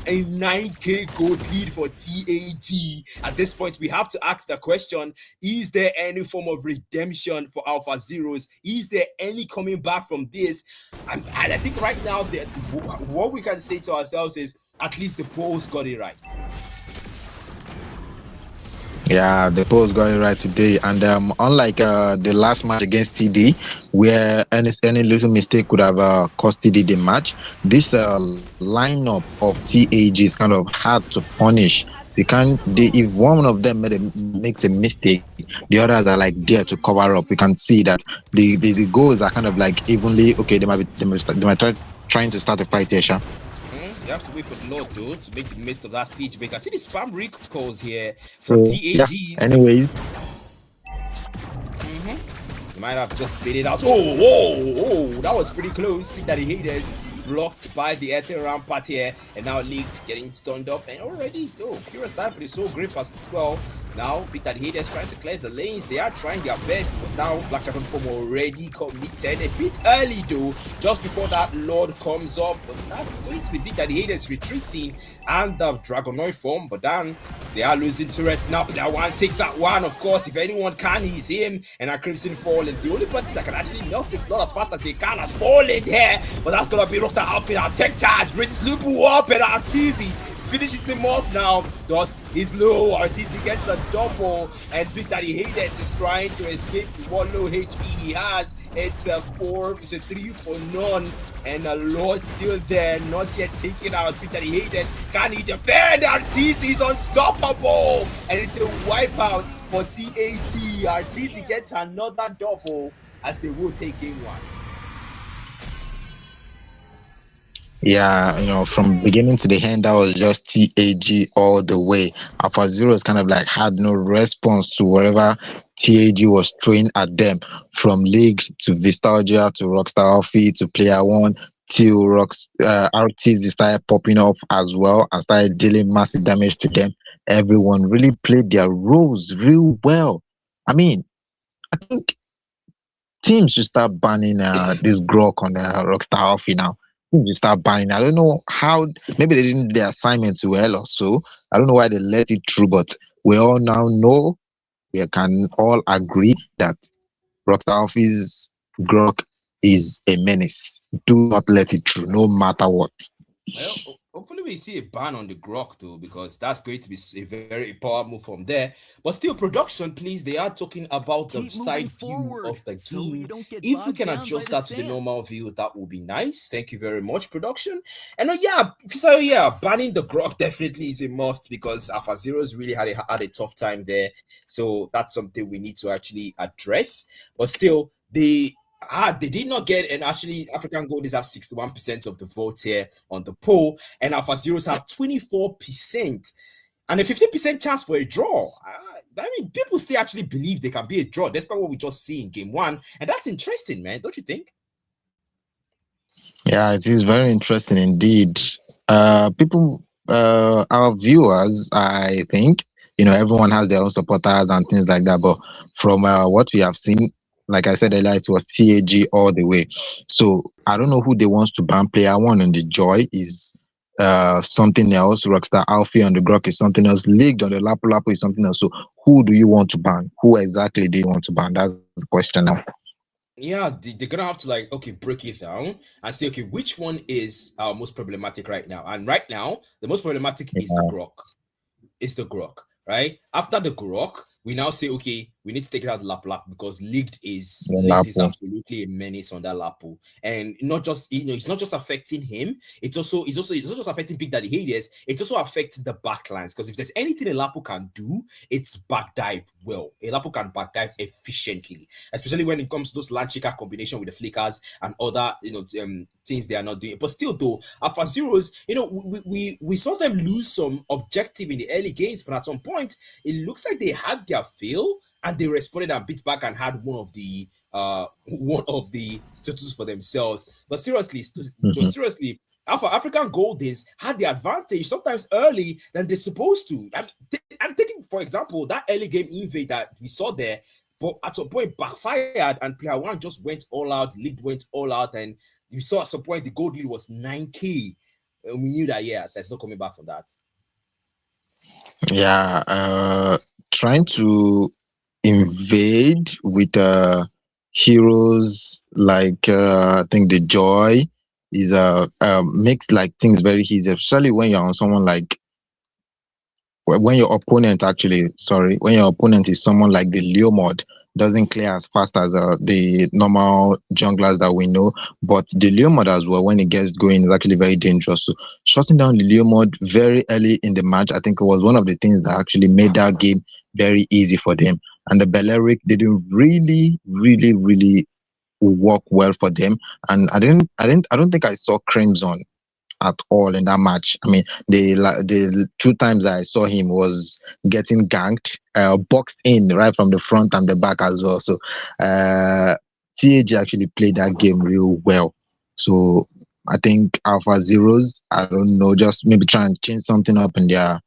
a 9k gold lead for TAG. At this point, we have to ask the question, is there any form of redemption for Alphazeros? Is there any coming back from this? And I think right now, what we can say to ourselves is, at least the polls got it right. Yeah, the polls got it right today, and unlike the last match against TD, where any little mistake could have cost TD the match, this lineup of TAG is kind of hard to punish. If one of them makes a mistake, the others are like there to cover up. We can see that the goals are kind of like evenly. Okay, they might trying to start a fight here, Sha. You have to wait for the Lord, though, to make the most of that siege break. I see the spam recalls here from TAG. Yeah, anyways. You might have just bait it out. Oh, that was pretty close. Big Daddy Hades blocked by the Ether Rampart here, and now Leaked getting stunned up, and already, Furious Dive for the Soul Grip as well. Now, Big Daddy Haters trying to clear the lanes. They are trying their best, but now Black Dragon Form already committed a bit early though, just before that Lord comes up. But that's going to be Big Daddy Haters retreating and the Dragonoid form. But then they are losing turrets now. Player one takes that one, of course. If anyone can, he's him. And a Crimson Fall. And the only person that can actually melt this Lord as fast as they can has fallen here. But that's gonna be Rockstar Outfit. Our tech charge. Rich Lupu up and Arteezy finishes him off now. Dust is low. Arteezy gets a double. And Big Daddy Hades is trying to escape the one low HP he has. It's a 3 for none. And a Lord still there, not yet taken out. Big Daddy Hades, can he defend? Arteezy is unstoppable. And it's a wipeout for TAT. Arteezy gets another double as they will take game one. Yeah, from beginning to the end, that was just TAG all the way. Alphazeros kind of like had no response to whatever TAG was throwing at them, from League to Vistalgia to Rockstar Outfit to Player One till RTs started popping off as well and started dealing massive damage to them. Everyone really played their roles real well. I mean, I think teams should start banning this grok on the Rockstar Outfit now. Teams should start banning. I don't know how. Maybe they didn't do their assignment well or so. I don't know why they let it through, but we all now know, we can all agree that Rockstar Office grok is a menace. Do not let it through, no matter what. Well, hopefully we see a ban on the grok though, because that's going to be a very powerful move from there. But still, production, please. They are talking about the Keep side moving view forward of the so you game. don't get If we bogged can down by adjust the that to the sand. normal view, that would be nice. Thank you very much, production. And yeah, banning the grok definitely is a must, because Alphazeros really had a tough time there. So that's something we need to actually address. But still, they did not get, and actually African Gold have 61% of the vote here on the poll, and Alphazeros have 24% and a 50% chance for a draw. I mean, people still actually believe they can be a draw despite what we just see in game one, and that's interesting, man. Don't you think? Yeah, it is very interesting indeed. People, our viewers, I think, everyone has their own supporters and things like that. But from what we have seen, like I said earlier, it was TAG all the way. So I don't know who they want to ban. Player one on the Joy is something else. Rockstar Alfie on the Grok is something else. League on the Lapu Lapu is something else. So who do you want to ban? Who exactly do you want to ban? That's the question now. Yeah, they're gonna have to break it down and say, okay, which one is most problematic right now? And right now, the most problematic is the Yeah, grok. Is the grok, right? After the grok, we now say, okay, we need to take it out of lap lap, because the leaked is Lapu. absolutely a menace on that lapu. And not just it's not just affecting him, it's not just affecting Big Daddy Hades, it's also affecting the backlines. Because if there's anything a lapu can do, it's backdive well. A lapu can backdive efficiently, especially when it comes to those land shaker combination with the flickers and other things they are not doing. But still, though, Alpha Zeros, we saw them lose some objective in the early games, but at some point, it looks like they had their fill and they responded and beat back and had one of the titles for themselves. But Mhm. seriously. Alpha African Goldens had the advantage sometimes early than they're supposed to. I'm taking, for example, that early game invade that we saw there, but at some point backfired and player one just went all out, league went all out, and you saw at some point the gold lead was 9k. And we knew that, yeah, there's no coming back from that. Yeah, trying to invade with heroes like I think the Joy is makes like things very easy, especially when you're on someone like when your opponent actually sorry when your opponent is someone like the Leo mod, doesn't clear as fast as the normal junglers that we know, but the Leo mod as well, when it gets going, is actually very dangerous. So shutting down the Leo mod very early in the match, I think it was one of the things that actually made that game very easy for them. And the Balearic didn't really work well for them. And I don't think I saw Crimson at all in that match. I mean, the two times I saw him was getting ganked, boxed in right from the front and the back as well. So TAG actually played that game real well. So I think Alpha Zeros, I don't know, just maybe try and change something up in their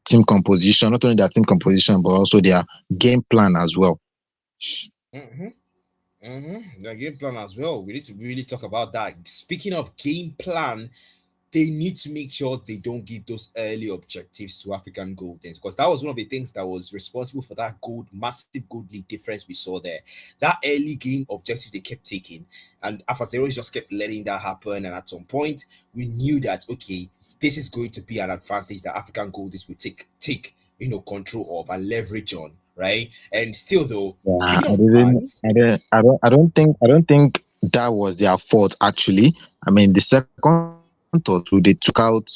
team composition, not only their team composition, but also their game plan as well. The game plan as well. We need to really talk about that. Speaking of game plan, they need to make sure they don't give those early objectives to African Goldens, because that was one of the things that was responsible for that massive gold league difference we saw there. That early game objective they kept taking, and Alphazeros just kept letting that happen. And at some point, we knew that okay, this is going to be an advantage that African Goldens will take control of and leverage on, right? And still though, Yeah, speaking of bans, I don't think that was their fault actually. I mean, the second thought too, they took out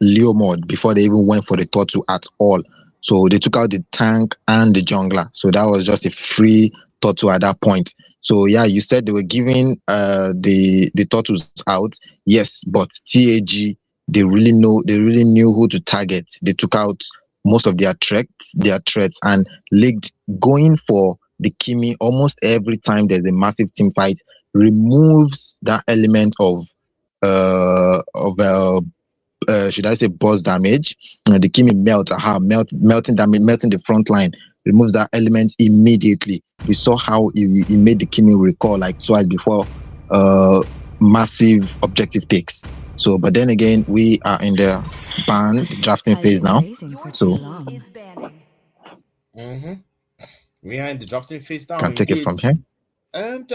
Leo mod before they even went for the thought two at all. So they took out the tank and the jungler. So that was just a free thought two at that point. So yeah, you said they were giving the Tortus out. Yes, but TAG, they really knew who to target. They took out most of their threats and leagued going for the Kimi almost every time there's a massive team fight removes that element of should I say boss damage. The Kimi melting damage, melting the front line, removes that element immediately. We saw how he made the Kimi recall like twice before massive objective takes. So, but then again, we are in the drafting phase now. So, we are in the drafting phase now, can take it indeed. from here. And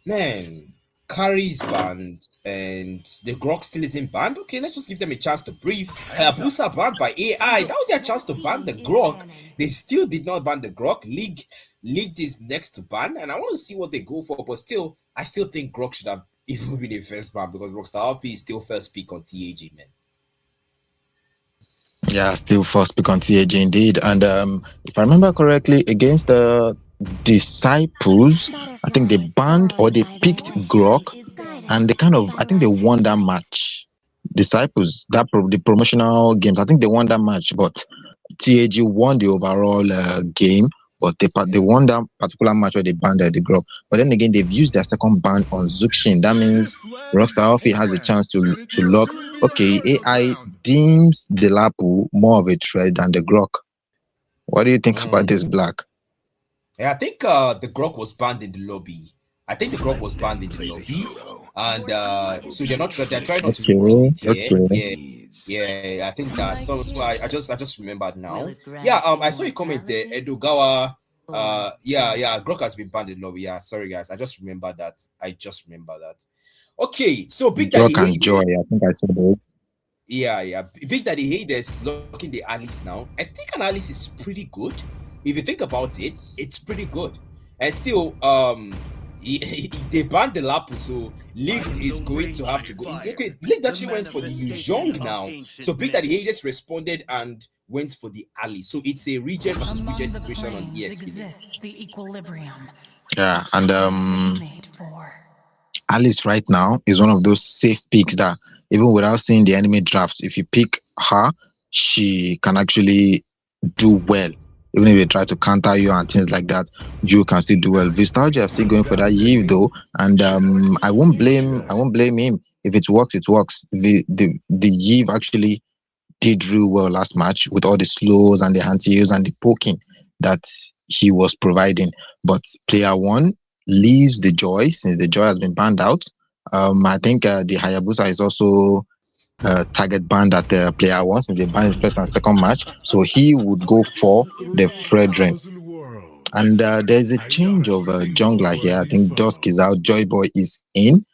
man, Curry is banned and the Grok still isn't banned. Okay, let's just give them a chance to breathe. Hayabusa banned by AI. That was their chance to ban the Grok. They still did not ban the Grok. League is next to ban, and I want to see what they go for. But still, I still think Grok should have even been a first ban, because Rockstar Alfie is still first pick on TAG, man. Yeah, still first pick on TAG indeed. And if I remember correctly, against the Disciples, I think they banned or they picked Grok, and I think they won that match. Disciples, the promotional games, I think they won that match, but TAG won the overall game. But they won that particular match where they banned the Grok. But then again, they've used their second ban on Zuxin. That means Rockstar Alfie has a chance to lock. Okay, AI deems the Lapu more of a threat than the Grok. What do you think about this, Black? Yeah, I think the Grok was banned in the lobby. And so they're trying not to repeat it here. Yeah, I think that. So I just remembered now. Yeah, I saw a comment there. Edogawa. Yeah, Grok has been banned in the lobby. Yeah, sorry guys, I just remembered that. Okay, so Big Daddy Grok and Joy, I think I saw those. Yeah. Big Daddy Hades is locking the Alice now. I think an Alice is pretty good. If you think about it, it's pretty good. And still, they banned the Lapu, so League is going to have to go. Okay, League actually went for the Yuzhong now. So Big Daddy Hades responded and went for the Ali. So it's a region versus region situation on EXP. The equilibrium. Yeah, and Alice right now is one of those safe picks that even without seeing the enemy draft, if you pick her, she can actually do well. Even if they try to counter you and things like that, you can still do well. Vistalgia is still going for that Yves though, and I won't blame him. If it works, it works. The Yves actually did real well last match with all the slows and the anti-heals and the poking that he was providing. But player one leaves the Joy, since the Joy has been banned out. I think the Hayabusa is also target banned at player one, since they banned his first and second match. So he would go for the Fredrin. And there's a change of jungler here. I think Dusk is out, Joy Boy is in.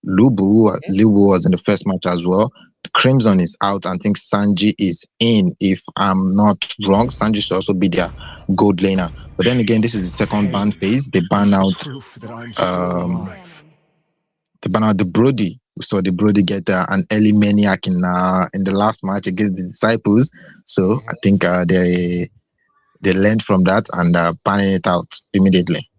Lubu was in the first match as well. Crimson is out, and I think Sanji is in. If I'm not wrong, Sanji should also be their gold laner. But then again, this is the second ban phase. They ban out the Brody. We saw the Brody get an early maniac in the last match against the Disciples. So I think they learned from that and banning it out immediately.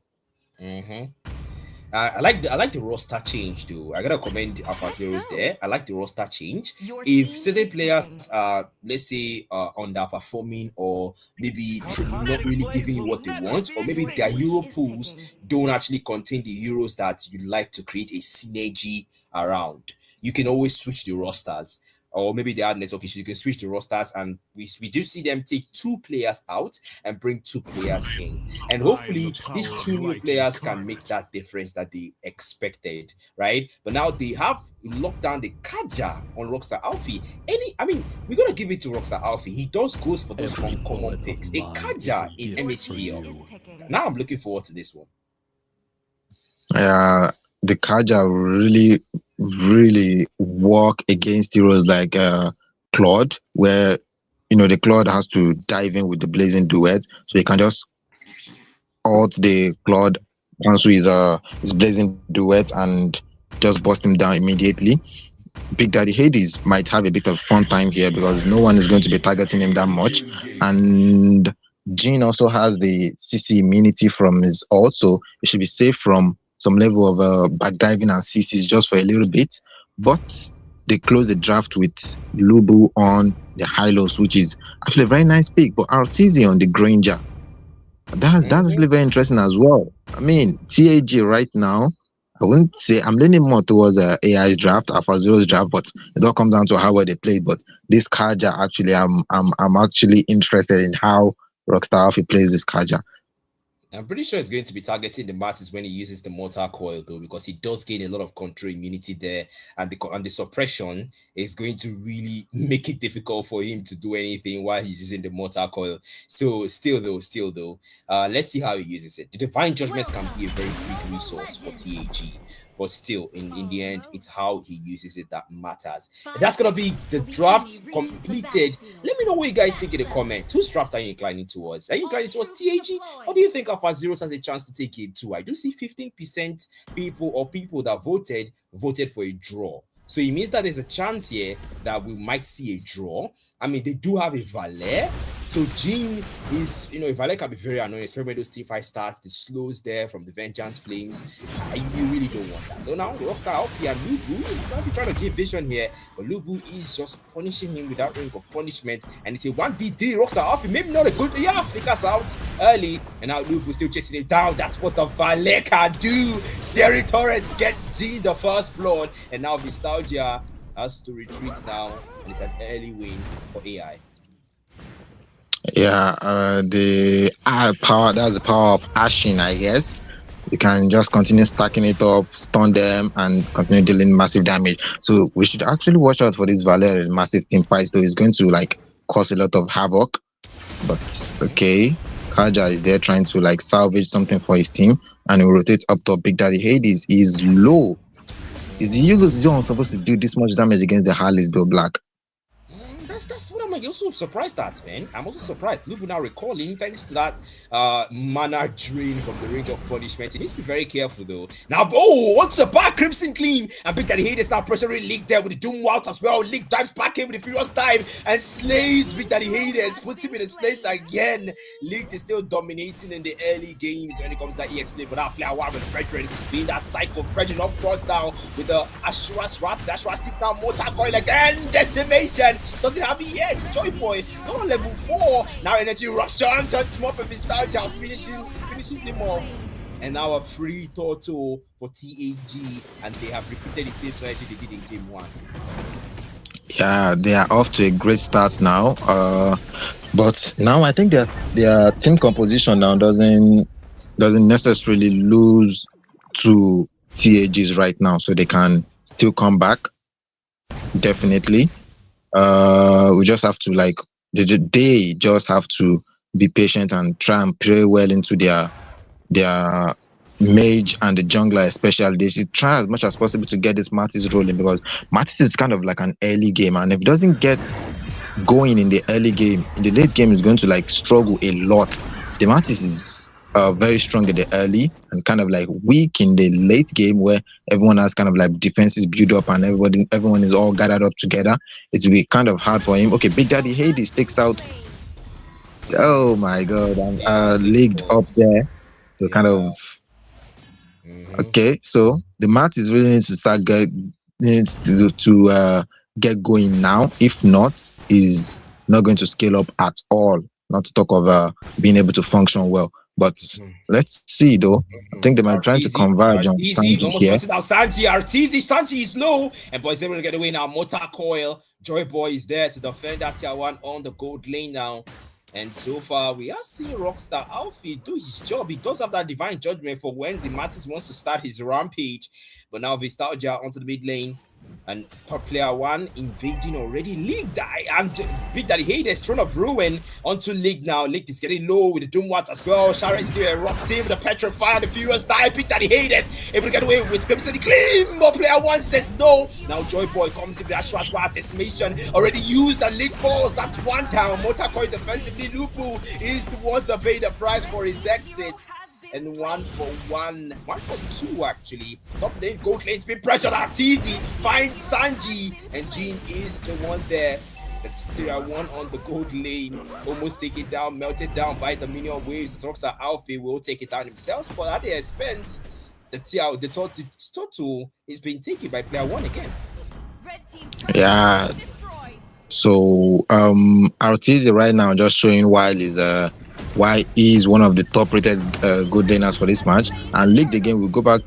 I like the roster change though. I gotta commend Alphazeros there. I like the roster change. If certain players are, let's say, underperforming, or maybe not really giving you what they want, or maybe their hero pools don't actually contain the heroes that you like to create a synergy around, you can always switch the rosters. or maybe they had network issues, you can switch the rosters, and we do see them take 2 players out and bring 2 players in. And hopefully these 2 new players can make that difference that they expected, right? But now they have locked down the Kaja on Rockstar Alfie. We're gonna give it to Rockstar Alfie. He does goes for those uncommon picks. A Kaja in MHPL. Now I'm looking forward to this one. The Kaja really work against heroes like Claude, where the Claude has to dive in with the blazing duet, so he can just alt the Claude cancel his blazing duet and just bust him down immediately. Big Daddy Hades might have a bit of fun time here because no one is going to be targeting him that much, and Jin also has the CC immunity from his ult, so he should be safe from some level of backdiving and CCs just for a little bit. But they close the draft with Lubu on the Hylos, which is actually a very nice pick. But RTZ on the Granger, that's actually very interesting as well. I mean, TAG right now, I wouldn't say I'm leaning more towards AI's draft, Alphazeros draft, but it all comes down to how well they played. But this Kaja, actually, I'm actually interested in how Rockstar Alfie plays this Kaja. I'm pretty sure it's going to be targeting the masses when he uses the mortar coil, though, because he does gain a lot of control immunity there, and the suppression is going to really make it difficult for him to do anything while he's using the mortar coil. So still though, let's see how he uses it. The divine judgment can be a very big resource for TAG, but still, in the end, it's how he uses it that matters. And that's gonna be the draft completed. Let me know what you guys think in the comments. Whose draft are you inclining towards? Are you inclining towards TAG, or do you think Alphazeros has a chance to take it too? I do see 15% people that voted for a draw. So it means that there's a chance here that we might see a draw. I mean, they do have a Valet. So Jin is, a Valet can be very annoying, especially when those T5 starts, the slows there from the Vengeance Flames. You really don't want that. So now Rockstar Alfie and Lubu, I'll be trying to give vision here, but Lubu is just punishing him without ring of punishment. And it's a 1v3 Rockstar Alfie, maybe not a good, flickers out early. And now Lubu still chasing him down. That's what the Valet can do. Seri Torres gets Jin the first blood, and now Nostalgia has to retreat now, and it's an early win for AI. Yeah, the power, that's the power of Ashin, I guess. You can just continue stacking it up, stun them, and continue dealing massive damage. So we should actually watch out for this Valer in massive team fights, though. It's going to cause a lot of havoc. But okay, Kaja is there trying to salvage something for his team, and he will rotate up top. Big Daddy Hades is low. Is the Yugo supposed to do this much damage against the Harleys, though, Black? That's what I'm also surprised at, man. I'm also surprised. Lubu now recalling, thanks to that mana drain from the Ring of Punishment. He needs to be very careful, though. Now, onto the back, Crimson Clean. And Big Daddy Hades now pressuring League there with the Doom Wild as well. League dives back in with the Furious Dive and slays Big Daddy Hades, puts him in his place again. League is still dominating in the early games when it comes to that EX play, but that player Warren Frederick being that psycho Frederick up front now with the Ashura's Wrath, the Ashura's stick down, mortar coil again, decimation. Doesn't have it yet. Joy Boy, not on level 4. Now energy eruption, turns him up and Nostalgia finishes him off. And now a free total for TAG, and they have repeated the same strategy they did in game 1. Yeah, they are off to a great start now. But now I think their team composition now doesn't necessarily lose to TAGs right now, so they can still come back. Definitely. We just have to they just have to be patient and try and play well into their mage and the jungler especially. They should try as much as possible to get this Martis rolling, because Martis is kind of like an early game, and if it doesn't get going in the early game, in the late game is going to struggle a lot. The Martis is very strong in the early and kind of weak in the late game, where everyone has kind of defenses build up and everyone is all gathered up together. It will be kind of hard for him. Okay, Big Daddy Hades takes out, oh my god, and leagued up there. So kind of okay, so the Martis really needs to start needs to get going now. If not, is not going to scale up at all, not to talk of being able to function well. But let's see, though. I think they might try to converge on Sanji here. Now Sanji is low, and boys able to get away now. Mortar coil Joy Boy is there to defend that tier 1 on the gold lane now. And so far, we are seeing Rockstar Alfie do his job. He does have that divine judgment for when the Mattis wants to start his rampage. But now Vistalgia onto the mid lane. And player 1 invading already. League die and Big Daddy Hades, Throne of Ruin onto League now. League is getting low with the Doomwat as well. Sharon is still erupting with the Petrifier. The Furious die. Big Daddy Hades able to get away with Crimson Claim. But player 1 says no. Now Joy Boy comes in with that Shwashwa decimation. Already used and League falls. That's one down. Motakoi defensively. Lupu is the one to pay the price for his exit. And 1 for 2 actually. Top lane, gold lane's been pressured. Arteezy finds Sanji, and Jean is the one there. The tier 1 on the gold lane, almost take it down, melted down by the minion waves. The Rockstar Alfie will take it down himself, but at the expense, the total is being taken by player 1 again. Yeah. So Arteezy right now just showing why he's one of the top rated good laners for this match. And League again will go back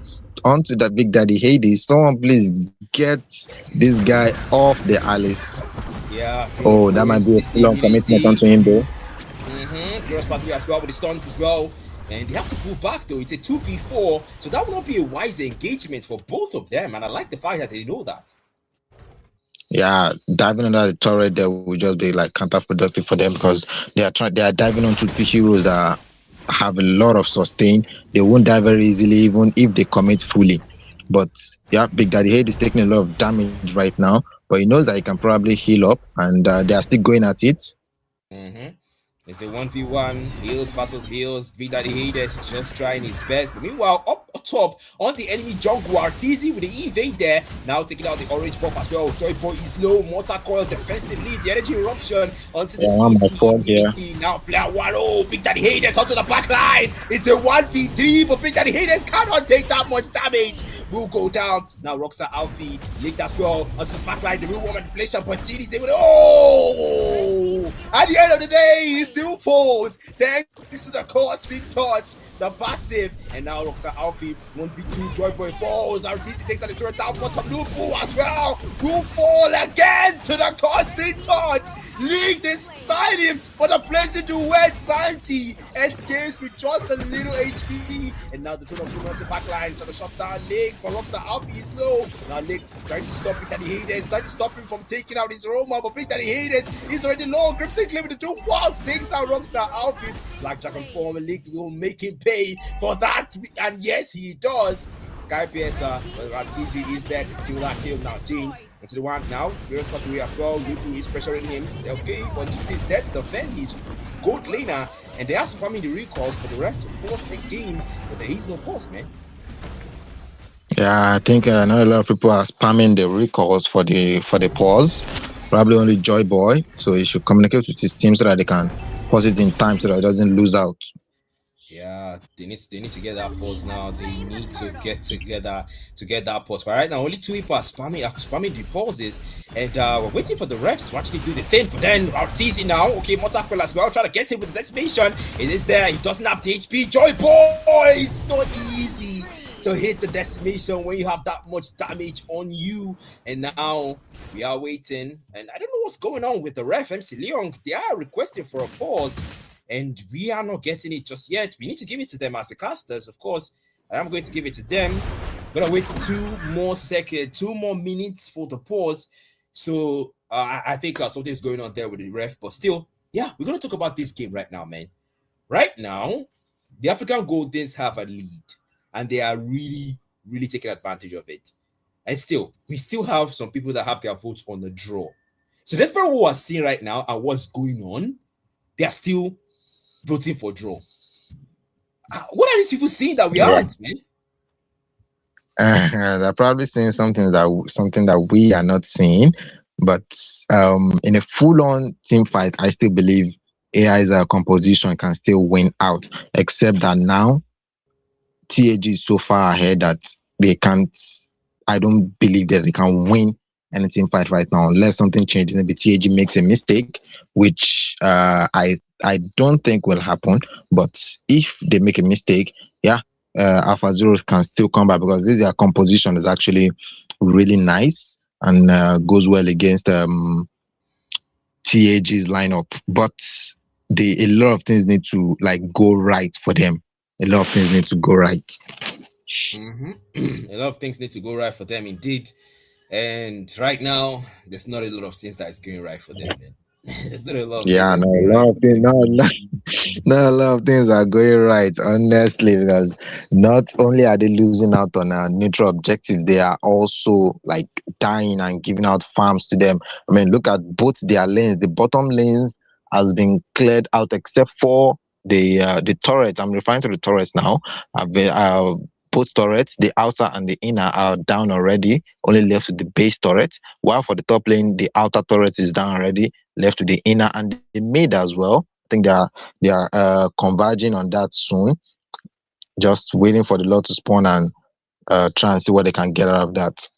onto that Big Daddy Hades. Someone please get this guy off the Alice. Yeah. Oh, that might be a long commitment onto him though. Glorious pathway as well with the stuns as well. And they have to pull back though. It's a 2v4. So that will not be a wise engagement for both of them. And I like the fact that they know that. Yeah, diving under the turret there will just be like counterproductive for them because they are diving onto the heroes that have a lot of sustain. They won't die very easily even if they commit fully. But yeah, Big Daddy Head is taking a lot of damage right now, but he knows that he can probably heal up, and they are still going at it. It's a 1v1, heals versus heals. Big Daddy Hades just trying his best. But meanwhile, up top on the enemy jungle, Arteezy with the evade there. Now taking out the orange buff as well. Joy Boy is low. Mortar Coil defensively. The energy eruption onto the CC. Now player 1. Oh, Big Daddy Hades onto the back line. It's a 1v3, but Big Daddy Hades cannot take that much damage. Will go down. Now Rockstar Alfie linked as well onto the back line. The real one manipulation, but G's able to. Oh! At the end of the day, he still falls. Thanks to the coursing touch, the passive, and now Rockstar Alfie 1v2. Joy Boy falls. Arteezy takes the turret down. Bottom Lupu as well. Will fall again to the coursing touch. League inside him, but the place to wet. Sanji escapes with just a little HP, and now the Throne of Ruin on the back line to the shot down League. But Rockstar Alfie is low. Now League trying to stop Big Daddy Hades, trying to stop him from taking out his Roma, but Big Daddy Hades is already low. Crimson Claim with the 2 walls takes down Rockstar Alfie. Black Dragon form League will make him pay for that, and yes, he does. Sky Piercer, but Arteezy is there to steal that kill. Now Jane into the one now. Glorious pathway as well. Lupu is pressuring him. Okay, but he's there to defend his gold laner, and they are spamming the recalls for the ref to pause the game, but there is no pause, man. Yeah, I think not a lot of people are spamming the recalls for the pause. Probably only Joy Boy, so he should communicate with his team so that they can pause it in time so that it doesn't lose out. Yeah, they need to get that pause now. They need to get together to get that pause. But right now, only 2 people are spamming the pauses, and we're waiting for the refs to actually do the thing. But then Arteezy now, okay, Motakol as well, trying to get him with the decimation. It is there. He doesn't have the HP. Joy Boy, it's not easy to hit the decimation when you have that much damage on you. And now we are waiting, and I don't know what's going on with the ref. MC Leon, they are requesting for a pause, and we are not getting it just yet. We need to give it to them as the casters. Of course, I am going to give it to them. I'm gonna wait 2 more minutes for the pause. So I think something's going on there with the ref, but still, yeah, we're gonna talk about this game right now, man. Right now, the African Goldens have a lead, and they are really, really taking advantage of it. And still, we still have some people that have their votes on the draw. So despite what we're seeing right now and what's going on, they are still voting for draw. What are these people seeing that we aren't, man? They're probably saying something that we are not seeing. But in a full-on team fight, I still believe AI's composition can still win out. Except that now, TAG is so far ahead that they can't. I don't believe that they can win any team fight right now unless something changes. Maybe TAG makes a mistake, which I don't think will happen. But if they make a mistake, yeah, Alphazeros can still come back because this their composition is actually really nice. and goes well against TAG's lineup. But a lot of things need to like go right for them. A lot of things need to go right. Mm-hmm. A lot of things need to go right for them, indeed. And right now, there's not a lot of things that is going right for them, man. There's not a lot of things Yeah, that's no, going a right lot of for things, them. not a lot of things are going right, honestly, because not only are they losing out on neutral objectives, they are also like dying and giving out farms to them. I mean, look at both their lanes. The bottom lanes has been cleared out except for the turrets. I'm referring to the turrets now. Both turrets, the outer and the inner, are down already. Only left with the base turret. While for the top lane, the outer turret is down already, left with the inner and the mid as well. I think they are converging on that soon. Just waiting for the lot to spawn and try and see what they can get out of that.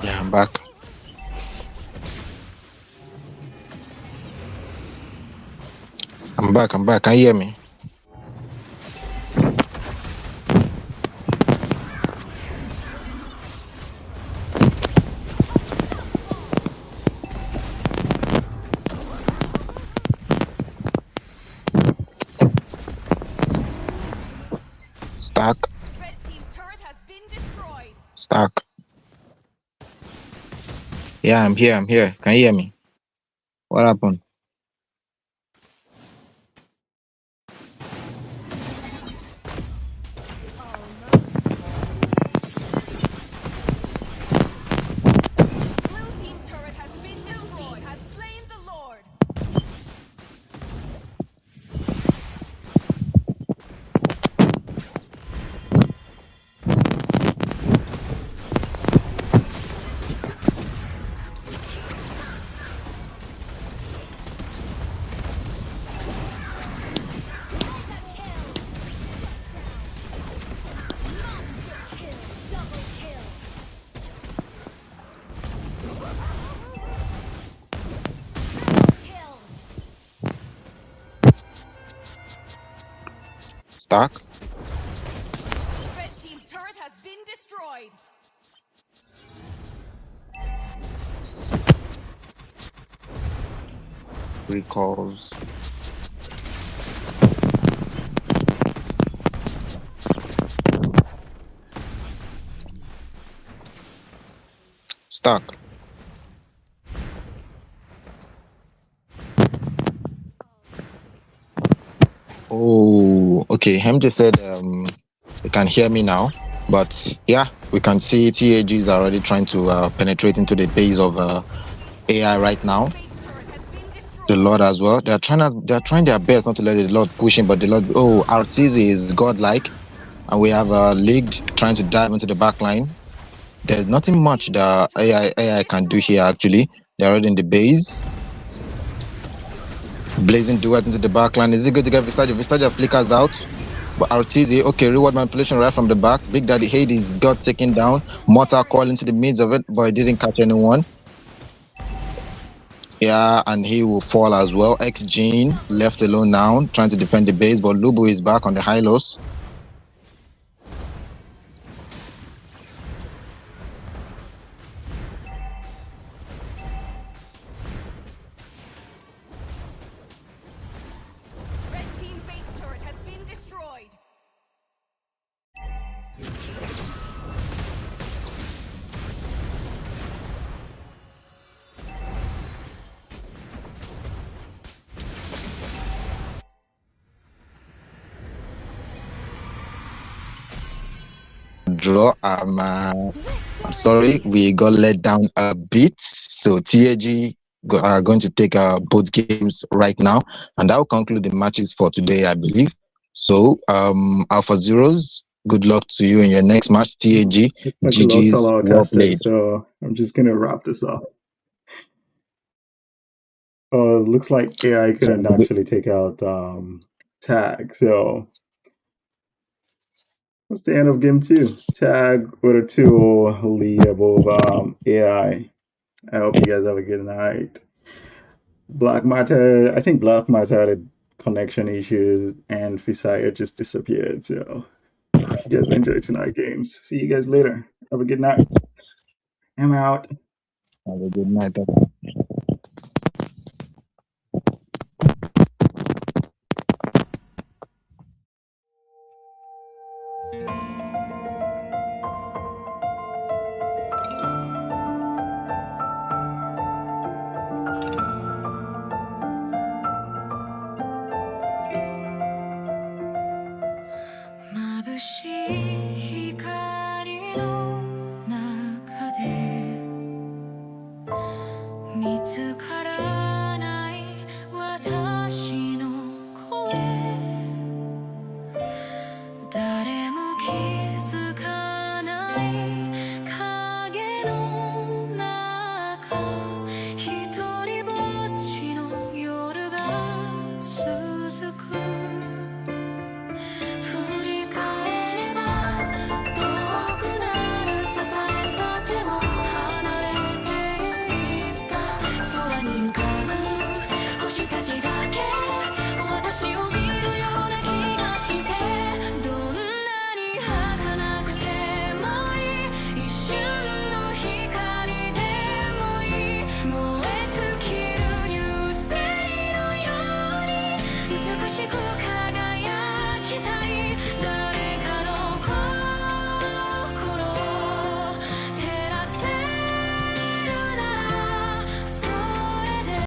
Yeah, I'm back. I'm back. Can you hear me? Stack. Red team turret has been destroyed. Stack. Yeah, I'm here. Can you hear me? What happened? Blue team turret has been destroyed. Has slain the Lord. Stack. Red team turret has been destroyed. Recalls. Stuck. Oh, okay. MJ said you can hear me now, but yeah, we can see TAG is already trying to penetrate into the base of AI right now. Base turret has been destroyed. The Lord as well. They're trying their best not to let the Lord push him, but the Lord. Oh, Artizi is godlike, and we have Leagued trying to dive into the back line. There's nothing much the AI can do here. Actually, they're already in the base. Blazing duet into the back line. Is it good to get Vistadia? Vistadia flickers out. But Artizi, okay, reward manipulation right from the back. Big Daddy Hades got taken down. Mortar call into the midst of it, but he didn't catch anyone. Yeah, and he will fall as well. X Gene left alone now, trying to defend the base, but Lubu is back on the high lows. Red team base turret has been destroyed. Draw. I'm sorry, we got let down a bit. So TAG are going to take both games right now, and that will conclude the matches for today, I believe. So, Alphazeros, good luck to you in your next match. TAG, Like we lost all GG's, our well casters, played. so I'm just gonna wrap this up. Looks like AI So, couldn't actually take out tag, so that's the end of game 2. Tag with a 2 lead above AI. I hope you guys have a good night. Black Matter, I think Black Matter had connection issues and Fisaya just disappeared, so hope you guys enjoy tonight games. See you guys later. Have a good night. I'm out. have a good night.眩しい光の中で見つか